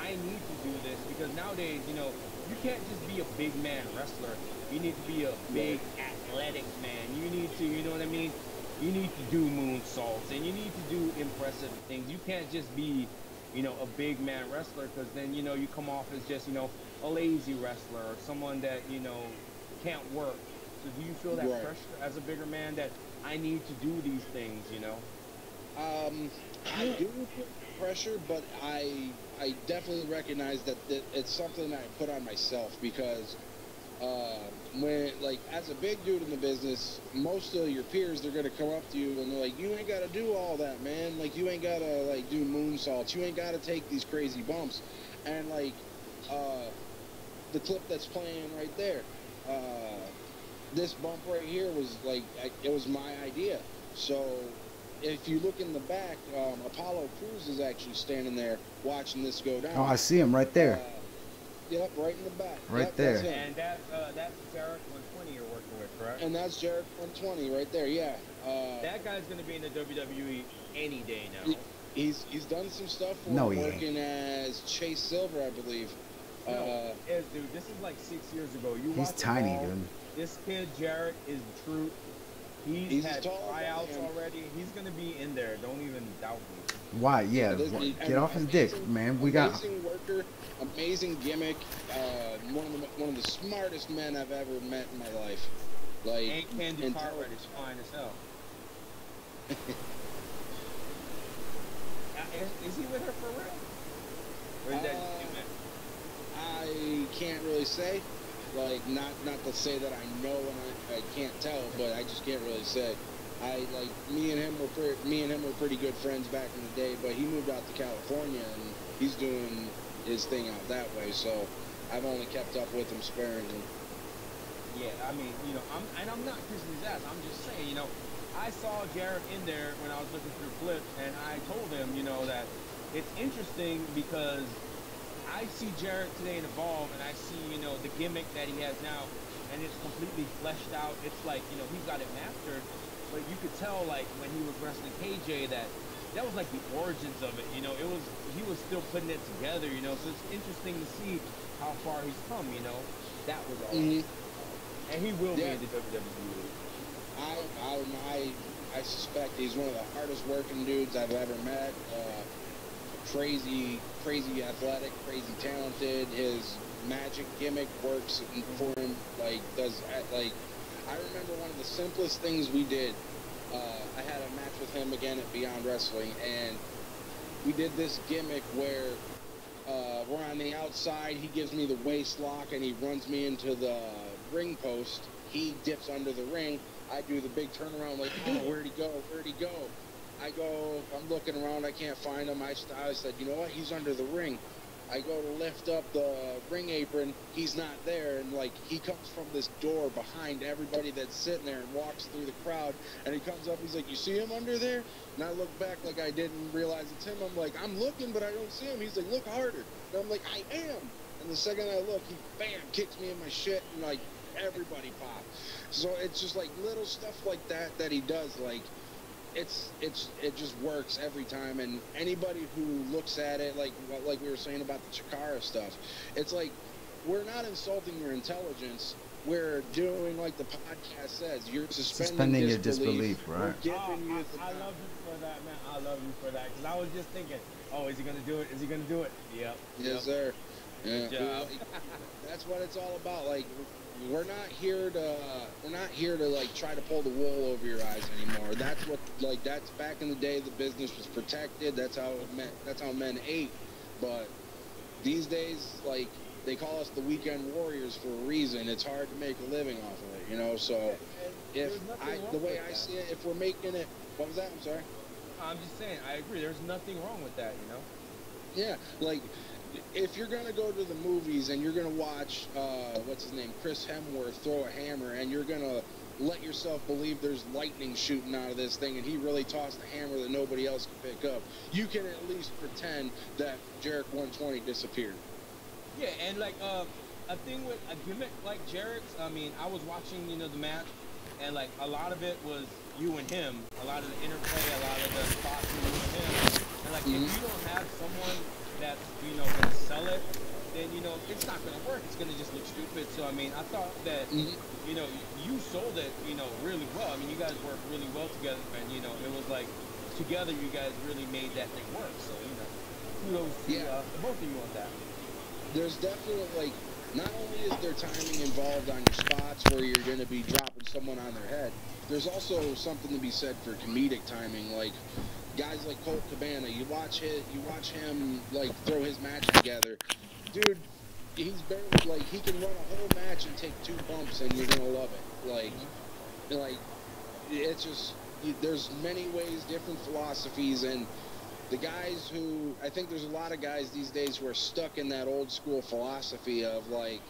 I need to do this? Because nowadays, you can't just be a big man wrestler. You need to be a big athletic man. You need to, you know what I mean? You need to do moonsaults and you need to do impressive things. You can't just be, a big man wrestler, because then, you come off as just, a lazy wrestler or someone that, can't work. So do you feel that pressure as a bigger man that I need to do these things, I do feel pressure, but I definitely recognize that it's something that I put on myself, because when, like, as a big dude in the business, most of your peers, they're going to come up to you and they're like, you ain't got to do all that, man. Like, you ain't got to, like, do moonsaults. You ain't got to take these crazy bumps. And, like, the clip that's playing right there, this bump right here was, like, it was my idea. So if you look in the back, Apollo Crews is actually standing there watching this go down. Oh, I see him right there. Yep, right in the back. Right there. And that's Jarrett 120 you're working with, correct? And that's Jarrett 120 right there, yeah. That guy's going to be in the WWE any day now. He's done some stuff for working as Chase Silver, I believe. Dude, this is like 6 years ago. He's tiny, dude. This kid, Jarrett, is the truth. He's had tryouts already. He's going to be in there. Don't even doubt me. Why? Yeah, get off his dick, man. We got amazing worker, amazing gimmick. One of the smartest men I've ever met in my life. Like, and Candy Cartwright is fine as hell. Is he with her for real? Or is that I can't really say. Like, not to say that I know and I can't tell, but I just can't really say. Me and him were pretty good friends back in the day, but he moved out to California and he's doing his thing out that way, so I've only kept up with him sparingly. Yeah, I mean, I'm not kissing his ass. I'm just saying, I saw Jarrett in there when I was looking through clips, and I told him, that it's interesting because I see Jarrett today in Evolve, and I see, the gimmick that he has now, and it's completely fleshed out. It's like, he's got it mastered, but you could tell, like, when he was wrestling KJ, that was like the origins of it. He was still putting it together. So it's interesting to see how far he's come. That was all. And he will be in the WWE. I suspect he's one of the hardest working dudes I've ever met. Crazy athletic, crazy talented. His magic gimmick works for him. I remember one of the simplest things we did. I had a match with him again at Beyond Wrestling, and we did this gimmick where we're on the outside. He gives me the waist lock, and he runs me into the ring post. He dips under the ring. I do the big turnaround, like, oh, where'd he go? I'm looking around, I can't find him. I said, you know what? He's under the ring. I go to lift up the ring apron. He's not there. And, like, he comes from this door behind everybody that's sitting there and walks through the crowd. And he comes up, he's like, you see him under there? And I look back like I didn't realize it's him. I'm like, I'm looking, but I don't see him. He's like, look harder. And I'm like, I am. And the second I look, he, bam, kicks me in my shit. And, like, everybody popped. So it's just, like, little stuff like that he does, like, it just works every time. And anybody who looks at it, like we were saying about the Chikara stuff, it's like, we're not insulting your intelligence. We're doing, like the podcast says, you're suspending your disbelief. Right. I love you for that, man. I love you for that. Because I was just thinking, oh, is he going to do it? Is he going to do it? Yep. Yes, sir. Good job. That's what it's all about. Like, we're not here to like try to pull the wool over your eyes anymore. That's what, like, that's back in the day the business was protected. That's how men ate. But these days, like, they call us the weekend warriors for a reason. It's hard to make a living off of it, So the way I see it, if we're making it, what was that? I'm sorry. I'm just saying, I agree. There's nothing wrong with that, Yeah, like, if you're going to go to the movies and you're going to watch, what's his name, Chris Hemsworth throw a hammer, and you're going to let yourself believe there's lightning shooting out of this thing and he really tossed a hammer that nobody else can pick up, you can at least pretend that Jarrett 120 disappeared. Yeah, and like a thing with a gimmick like Jarrett's, I mean, I was watching, the match, and like a lot of it was you and him. A lot of the interplay, a lot of the spots were you and him. And like if you don't have someone that's gonna sell it, then it's not gonna work. It's gonna just look stupid. So I mean, I thought that you sold it really well. I mean, you guys worked really well together, and it was like together you guys really made that thing work. So kudos to both of you on that. There's definitely, like, not only is there timing involved on your spots where you're going to be dropping someone on their head, there's also something to be said for comedic timing. Like, guys like Colt Cabana, you watch him, like, throw his match together. Dude, he's barely, like, he can run a whole match and take 2 bumps and you're going to love it. Like, it's just, there's many ways, different philosophies, and the guys who, I think there's a lot of guys these days who are stuck in that old school philosophy of like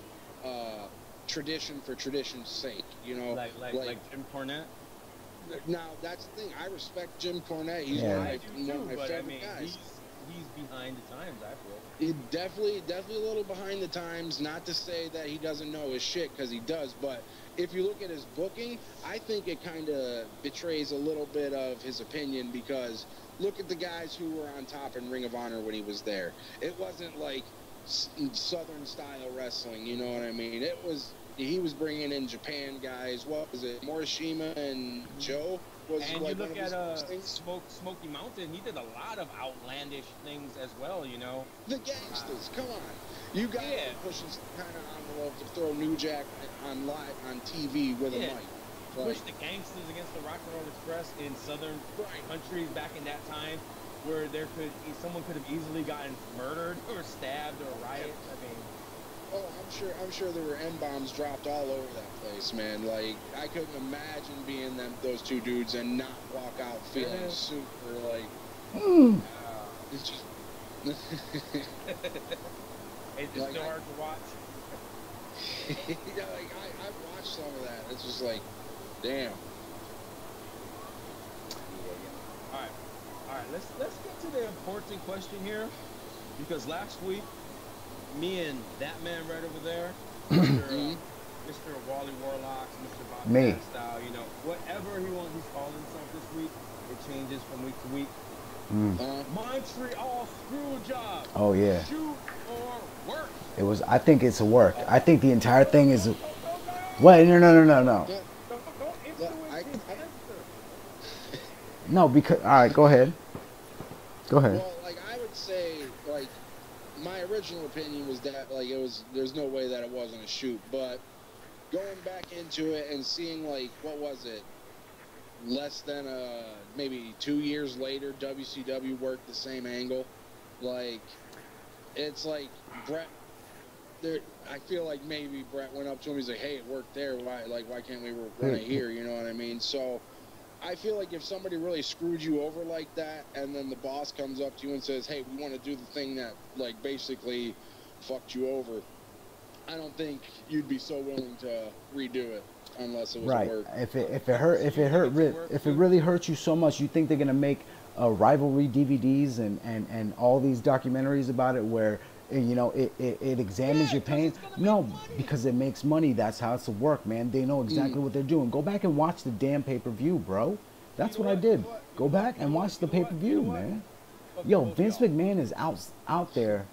tradition for tradition's sake, like Jim Cornette. Now that's the thing. I respect Jim Cornette. He's one of my favorite guys. He's behind the times, I feel. He definitely a little behind the times. Not to say that he doesn't know his shit, because he does, but if you look at his booking, I think it kind of betrays a little bit of his opinion, because look at the guys who were on top in Ring of Honor when he was there. It wasn't like Southern style wrestling, you know what I mean? He was bringing in Japan guys. What was it? Morishima and Joe was. And like you look at Smoky Mountain. He did a lot of outlandish things as well, The gangsters, come on! You guys are pushing some kind of envelope to throw New Jack on live on TV with a mic. Push the gangsters against the Rock and Roll Express in southern countries back in that time, where someone could have easily gotten murdered or stabbed or rioted. I mean, I'm sure there were M-bombs dropped all over that place, man. Like, I couldn't imagine being those 2 dudes and not walk out feeling super like. It's just. It's like, still hard to watch. Yeah, like I've watched some of that. It's just like, damn. All right. Let's get to the important question here, because last week, me and that man right over there, Mr. Wally Warlocks, Mr. Bobby Style, whatever he's calling himself this week, it changes from week to week. Montreal screw job. Oh yeah. Shoot or work. It was. I think it's a work. I think the entire thing is. What? No. No, because all right. Go ahead. Well, like I would say, like my original opinion was that like there's no way that it wasn't a shoot, but going back into it and seeing like what was it? Less than maybe 2 years later, WCW worked the same angle. Like, it's like Brett. I feel like maybe Brett went up to him. He's like, "Hey, it worked there. Why can't we run it here?" You know what I mean? So, I feel like if somebody really screwed you over like that, and then the boss comes up to you and says, "Hey, we want to do the thing that like basically fucked you over," I don't think you'd be so willing to redo it. Unless it was work. If it really hurts you so much, you think they're gonna make rivalry DVDs and all these documentaries about it where it examines your pain? No, because it makes money. That's how it's to work, man. They know exactly what they're doing. Go back and watch the damn pay-per-view, bro. That's what I did. Go back and watch the pay-per-view, man. Yo, Vince McMahon is out there.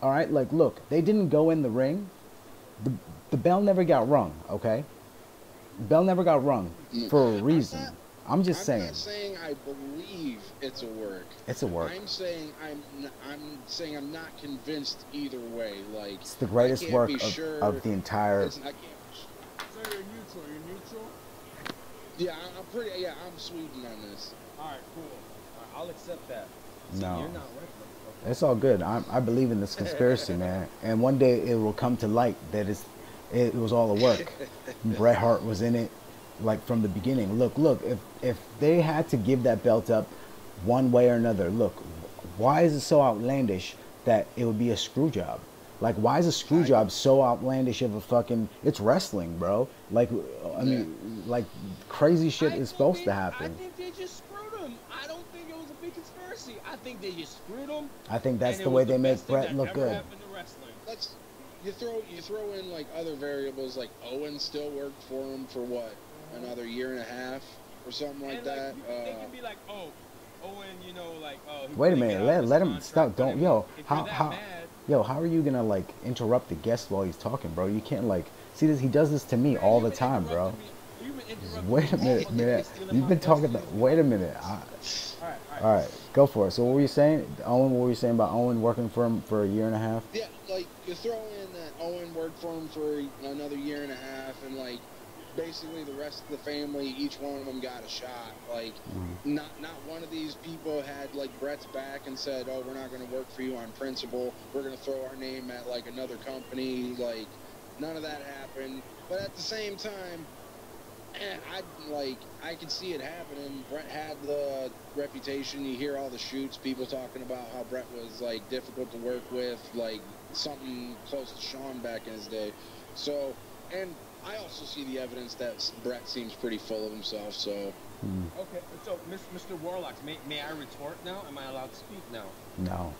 All right, like look, they didn't go in the ring. The bell never got rung, okay? The bell never got rung for a reason. I'm saying. I'm not saying I believe it's a work. It's a work. I'm saying I'm not convinced either way. Like it's the greatest work of the entire. So you're neutral. You're neutral. Yeah, I'm pretty. Yeah, I'm Sweden on this. All right, cool. All right, I'll accept that. No. You're not working. It's all good. I believe in this conspiracy, man. And one day it will come to light that it was all a work. Bret Hart was in it, like from the beginning. Look. If they had to give that belt up, one way or another, look, why is it so outlandish that it would be a screw job? Like, why is a screw job so outlandish of a fucking? It's wrestling, bro. Like, I mean, like crazy shit is supposed to happen. I think they just screwed him. I don't think it was a big conspiracy. I think they just screwed him. I think that's the way they make Bret look good. You throw in like other variables, like Owen still worked for him for what, another year and a half or something like that. They can be like, oh, Owen, you know, like, oh. Wait a minute, let him stop. Don't, yo, if how, you're that mad, yo, how are you gonna like interrupt the guest while he's talking, bro? You can't like see this. He does this to me all the time, bro. Wait a minute, man. You've been talking about. Wait a minute. All right, go for it. So what were you saying, Owen? What were you saying about Owen working for him for a year and a half? Yeah, like you throw in that Owen worked for him for another year and a half, and like basically the rest of the family, each one of them got a shot. Like not one of these people had like Brett's back and said, "Oh, we're not going to work for you on principle. We're going to throw our name at like another company." Like none of that happened. But at the same time, I could see it happening. Brett had the reputation. You hear all the shoots, people talking about how Brett was like difficult to work with, like something close to Sean back in his day. So, and I also see the evidence that Brett seems pretty full of himself. So, okay. So, Mr. Warlock, may I retort now? Am I allowed to speak now? No,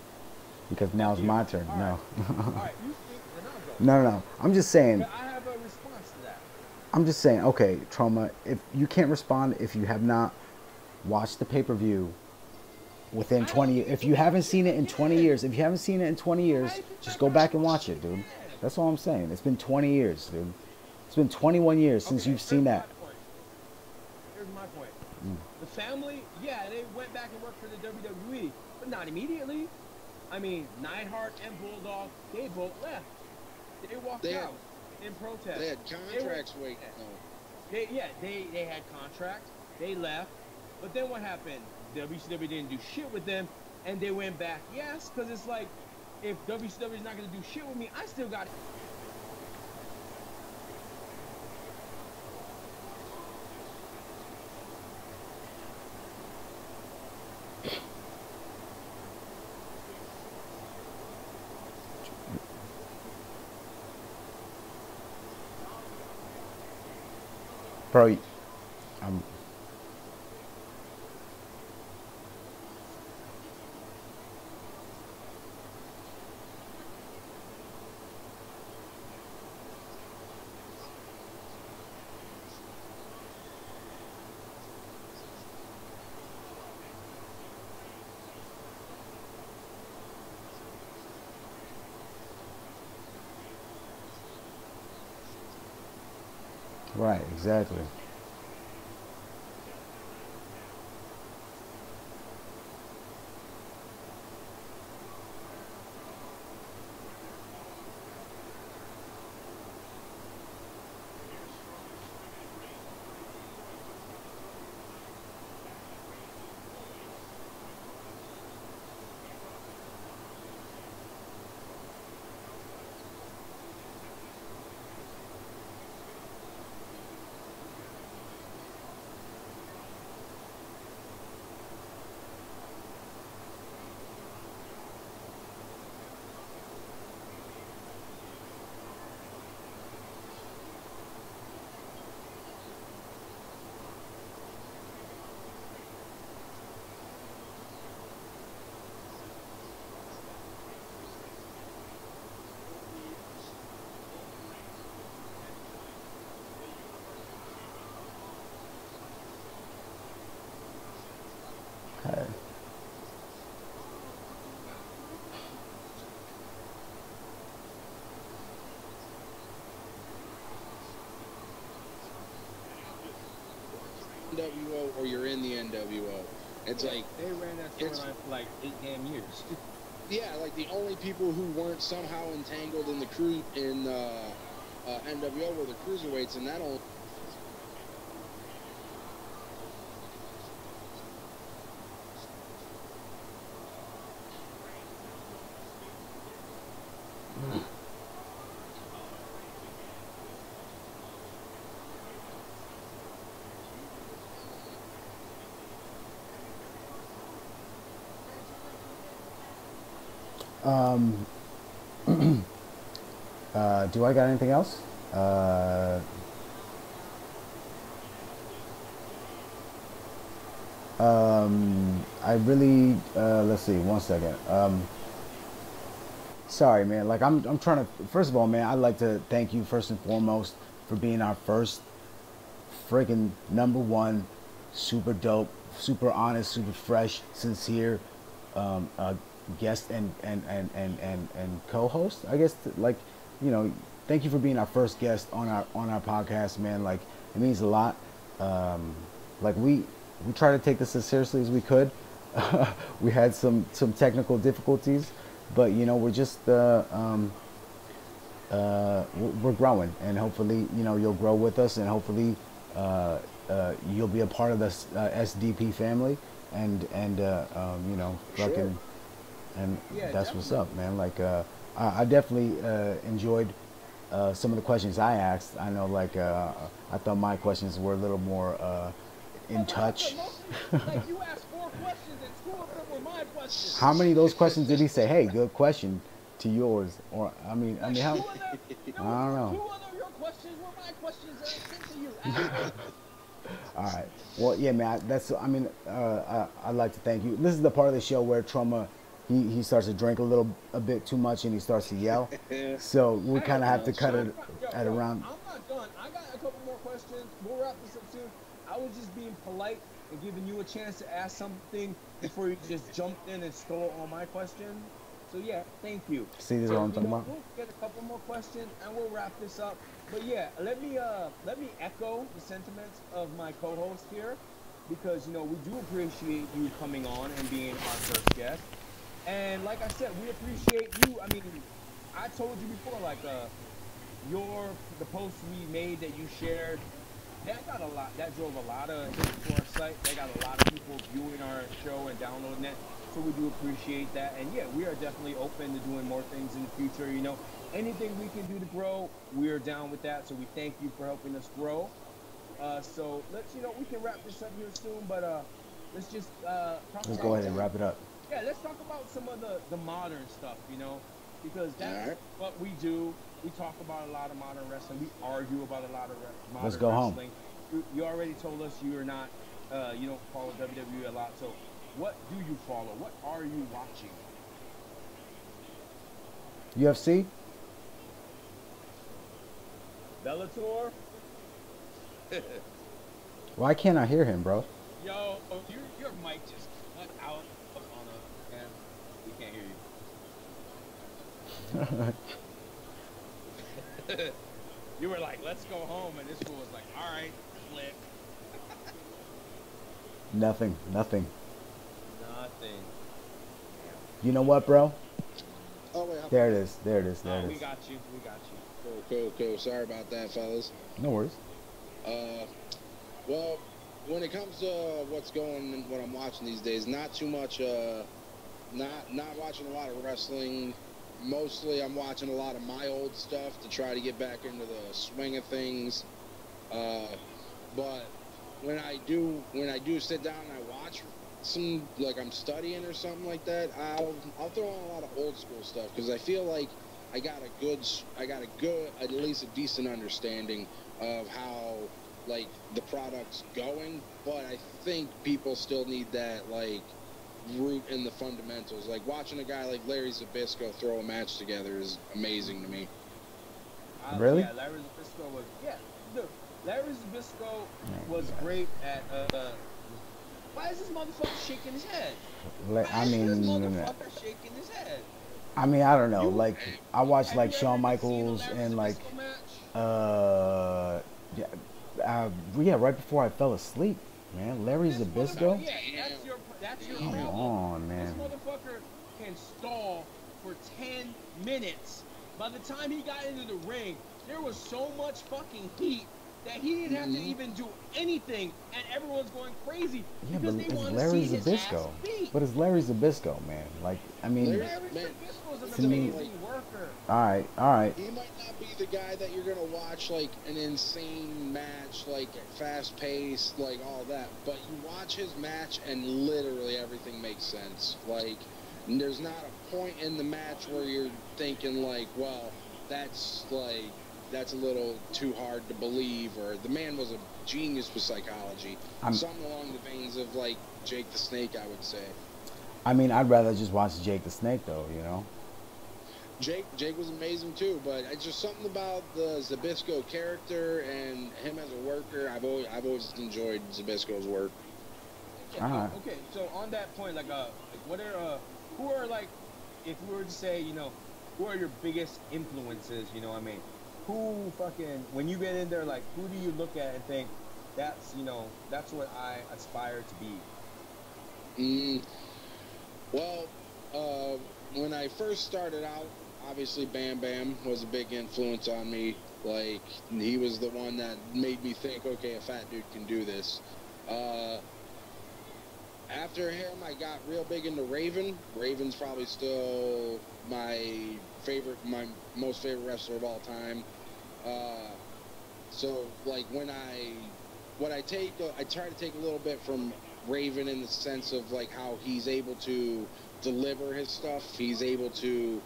because now it's my turn. All no. Right. All right, you speak, then I'll go. No. I'm just saying. But I have a response to that. I'm just saying, okay, Trauma, if you can't respond if you have not watched the pay-per-view within 20 years, if you haven't seen it in 20 years, just go back and watch it, dude. That's all I'm saying. It's been 20 years, dude. It's been 21 years since you've seen that. Here's my point. The family, yeah, they went back and worked for the WWE, but not immediately. I mean, Neidhart and Bulldog, they both left. They walked out. In protest. They had contracts waiting. They had contracts. They left. But then what happened? WCW didn't do shit with them, and they went back. Yes, because it's like, if WCW is not going to do shit with me, I still got it. Bro, right, exactly. NWO or you're in the NWO. It's like they ran that storyline for like 8 damn years. Yeah, like the only people who weren't somehow entangled in the NWO were the cruiserweights, and that only. Do I got anything else? I really, let's see, one second. Sorry, man, like I'm trying to, first of all, man, I'd like to thank you first and foremost for being our first freaking #1, super dope, super honest, super fresh, sincere guest and co-host. I guess like, you know, thank you for being our first guest on our podcast, man. Like, it means a lot. Like we try to take this as seriously as we could. We had some technical difficulties, but you know, we're just we're growing, and hopefully, you know, you'll grow with us, and hopefully you'll be a part of the SDP family, and you know, fucking, Sure. and Yeah, that's definitely. what's up, man. Like I definitely enjoyed some of the questions I asked. I know, like I thought my questions were a little more in touch. Like, you asked 4 questions and 2 of them were my questions. How many of those questions did he say, "Hey, good question," to yours? Or I mean, how? I don't know. 2 of your questions were my questions that I sent to you, asshole. All right. Well, yeah, man. I mean, I'd like to thank you. This is the part of the show where Trauma, he starts to drink a bit too much, and he starts to yell. So we kind of have to cut it at around. I'm not done. I got a couple more questions. We'll wrap this up soon. I was just being polite and giving you a chance to ask something before you just jumped in and stole all my questions. So yeah, thank you. See, this is what I'm talking about. We'll get a couple more questions and we'll wrap this up. But yeah, let me echo the sentiments of my co-host here, because you know, we do appreciate you coming on and being our first guest. And like I said, we appreciate you. I mean, I told you before, like the post we made that you shared, that drove a lot of hits to our site. That got a lot of people viewing our show and downloading it. So we do appreciate that. And yeah, we are definitely open to doing more things in the future. You know, anything we can do to grow, we are down with that. So we thank you for helping us grow. So we can wrap this up here soon, but let's just Let's go ahead and wrap it up. Yeah, let's talk about some of the modern stuff, you know, because that's Alright. what we do. We talk about a lot of modern wrestling. We argue about a lot of modern Let's go home. wrestling. You already told us you are not, you don't follow WWE a lot. So what do you follow? What are you watching? UFC? Bellator? Why can't I hear him, bro? Yo, your mic just cut out on a, and we can't hear you. You were like, let's go home, and this fool was like, all right, click. Nothing. Nothing. You know what, bro? Oh wait. There it is. We got you. Cool. Sorry about that, fellas. No worries. Well, when it comes to what I'm watching these days, not too much. Not watching a lot of wrestling. Mostly, I'm watching a lot of my old stuff to try to get back into the swing of things. But when I do sit down and I watch some, like I'm studying or something like that, I'll throw on a lot of old school stuff, because I feel like I got a good, at least a decent understanding of how, like, the product's going. But I think people still need that, like, root in the fundamentals. Like, watching a guy like Larry Zbyszko throw a match together is amazing to me. Really? Yeah, Larry Zbyszko was. Yeah, look, Larry Zbyszko was great at. Why is this motherfucker shaking his head? I mean, This motherfucker shaking his head. I mean, I don't know. You- Like, I watched Have like you Shawn ever Michaels seen a Larry and like, Zbyszko match? yeah, right before I fell asleep, man. Larry This Zbyszko. motherfucker- Yeah, that's your Come problem. on, man. This motherfucker can stall for 10 minutes. By the time he got into the ring, there was so much fucking heat that he didn't have to even do anything, and everyone's going crazy Yeah, because but they it's wanted Larry to see his ass Zbyszko. beat. But it's Larry Zbyszko, man. Like, I mean, Larry- Larry Man, Zbyszko's to an me- amazing worker. all right. He might not be the guy that you're gonna watch like an insane match, like fast paced, like all that. But you watch his match and literally everything makes sense. Like, there's not a point in the match where you're thinking like, well, that's a little too hard to believe, or the man was a genius with psychology. Something along the veins of like Jake the Snake, I would say. I mean, I'd rather just watch Jake the Snake, though. You know. Jake was amazing too, but it's just something about the Zbyszko character and him as a worker. I've always enjoyed Zbyszko's work. Yeah, okay, so on that point, like what are who are, like, if we were to say, you know, who are your biggest influences? You know what I mean? Who fucking, when you get in there, like, who do you look at and think that's, you know, that's what I aspire to be? Well, when I first started out, obviously Bam Bam was a big influence on me. Like, he was the one that made me think, okay, a fat dude can do this. After him, I got real big into Raven. Raven's probably still my most favorite wrestler of all time. So, like, I try to take a little bit from Raven in the sense of, like, how he's able to deliver his stuff. He's able to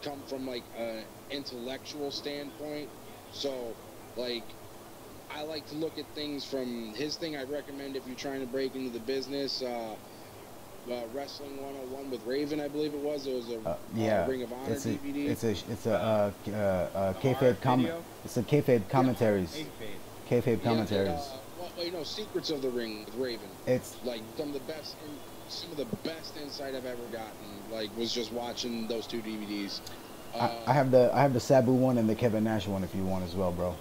come from, like, an intellectual standpoint. So, like, I like to look at things from his thing. I recommend, if you're trying to break into the business, Wrestling 101 with Raven, I believe it was. It was a Ring of Honor DVD. It's a kayfabe It's a kayfabe commentaries. Kayfabe commentaries. Well, you know, Secrets of the Ring with Raven. It's like some of the best insight I've ever gotten. Like, was just watching those two DVDs. I have the Sabu one and the Kevin Nash one if you want as well, bro.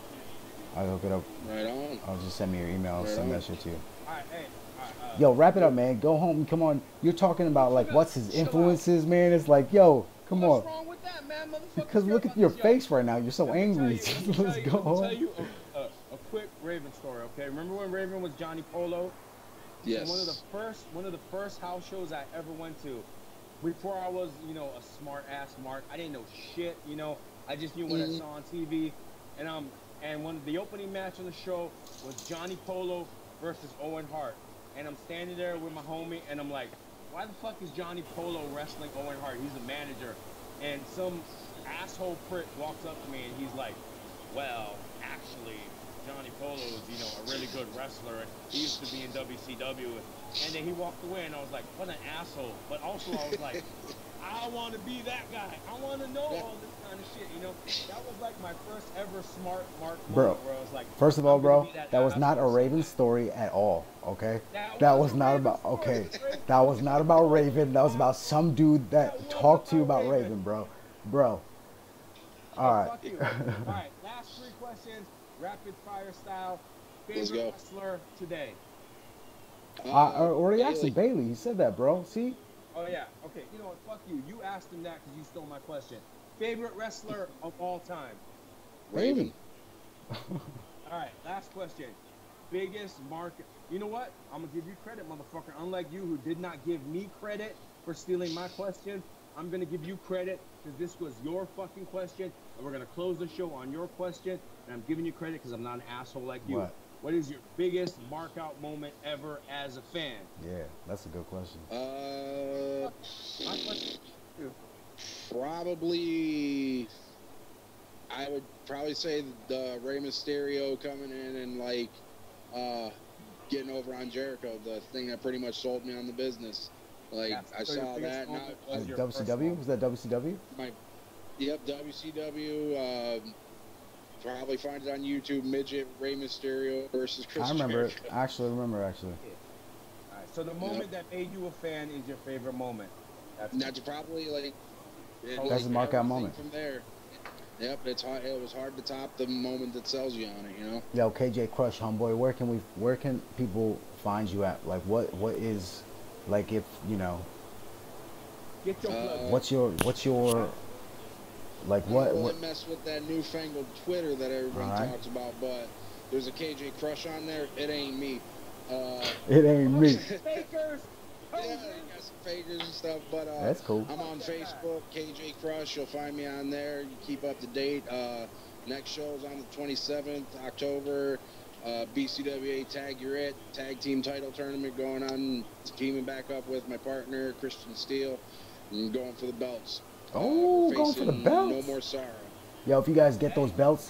I'll hook it up. Right on. I'll just send me your email. I'll send that shit to you. All right, hey. Yo, wrap it up, man. Go home. Come on. You're talking about, like, what's his influences, man. It's like, yo, come on. What's wrong with that, man? Because look at your face right now. You're so angry. Let's go home. Tell you a quick Raven story, okay? Remember when Raven was Johnny Polo? Yes. One of the first house shows I ever went to. Before I was, you know, a smart ass Mark, I didn't know shit, you know. I just knew what I saw on TV, and when the opening match on the show was Johnny Polo versus Owen Hart. And I'm standing there with my homie, and I'm like, why the fuck is Johnny Polo wrestling Owen Hart? He's a manager. And some asshole prick walks up to me, and he's like, well, actually, Johnny Polo is, you know, a really good wrestler. And he used to be in WCW. And then he walked away, and I was like, what an asshole. But also, I was like, I want to be that guy. I want to know all this kind of shit, you know? That was like my first ever smart Mark moment where I was like, first of all, bro, that was not a Raven story at all, okay? That was not about, okay. That was not about Raven. That was about some dude that talked to you about Raven, bro. Bro. All right. Fuck you. All right, last 3 questions, rapid fire style. Favorite wrestler today? I already asked him, Bailey. He said that, bro. See? Oh, yeah. Okay, you know what? Fuck you. You asked him that because you stole my question. Favorite wrestler of all time? Raven. All right, last question. Biggest market. You know what? I'm going to give you credit, motherfucker. Unlike you, who did not give me credit for stealing my question, I'm going to give you credit because this was your fucking question, and we're going to close the show on your question, and I'm giving you credit because I'm not an asshole like you. What is your biggest mark-out moment ever as a fan? Yeah, that's a good question. Probably, I would probably say the Rey Mysterio coming in and, like, getting over on Jericho, the thing that pretty much sold me on the business. Like, I saw that. WCW? Was that WCW? Yep, WCW. Probably find it on YouTube. Midget Rey Mysterio versus Chris Jericho. Jericho. I remember. Actually. All right, so the moment that made you a fan is your favorite moment. That's probably, like, that's a mark-out moment. From there. Yep, it's hard. It was hard to top the moment that sells you on it, you know. Yo, KJ Crush, homeboy, where can people find you at? Like, what is, like, if you know, get your plug. what's your like what? I don't really mess with that newfangled Twitter that everybody talks about, but there's a KJ Crush on there. It ain't me. It ain't me. Fakers. Yeah, you got some fakers and stuff, but that's cool. I'm on Facebook, KJ Crush. You'll find me on there. You keep up to date. Next show's on the 27th October. BCWA Tag You're It tag team title tournament going on. Teaming back up with my partner Christian Steele and going for the belts. Going for the belts. No More Sorrow. Yo, if you guys get those belts,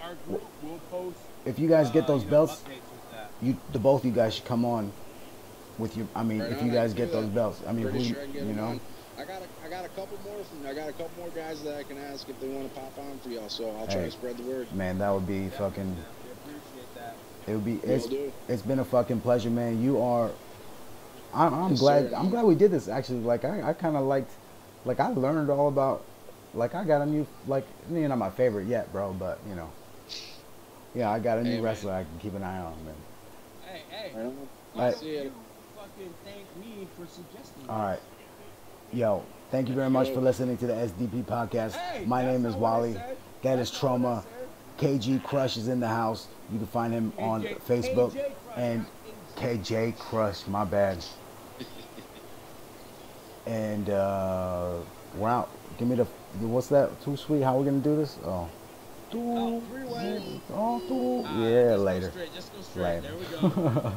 Our group will post. If you guys get those belts, the both of you guys should come on with your. I mean, if you guys get those belts, I mean, sure I you know. I got a couple more guys that I can ask if they want to pop on for y'all. So I'll try to spread the word. Man, that would be fucking. We appreciate that. It would be. It's been a fucking pleasure, man. You are. I'm glad. I'm glad we did this. Actually, like I kind of liked. Like I learned all about. Like I got a new. Like you're not my favorite yet, bro. But you know. Yeah, I got a new wrestler I can keep an eye on, man. Hey. You fucking thank me for suggesting. All right. Yo, thank you very much for listening to the SDP podcast. My name is Wally. That is Trauma. KG Crush is in the house. You can find him on Facebook. And KJ Crush, my bad. And we're out. Give me the, what's that? Too sweet? How we going to do this? Oh. Three-way. Yeah, later. Just go straight. There we go.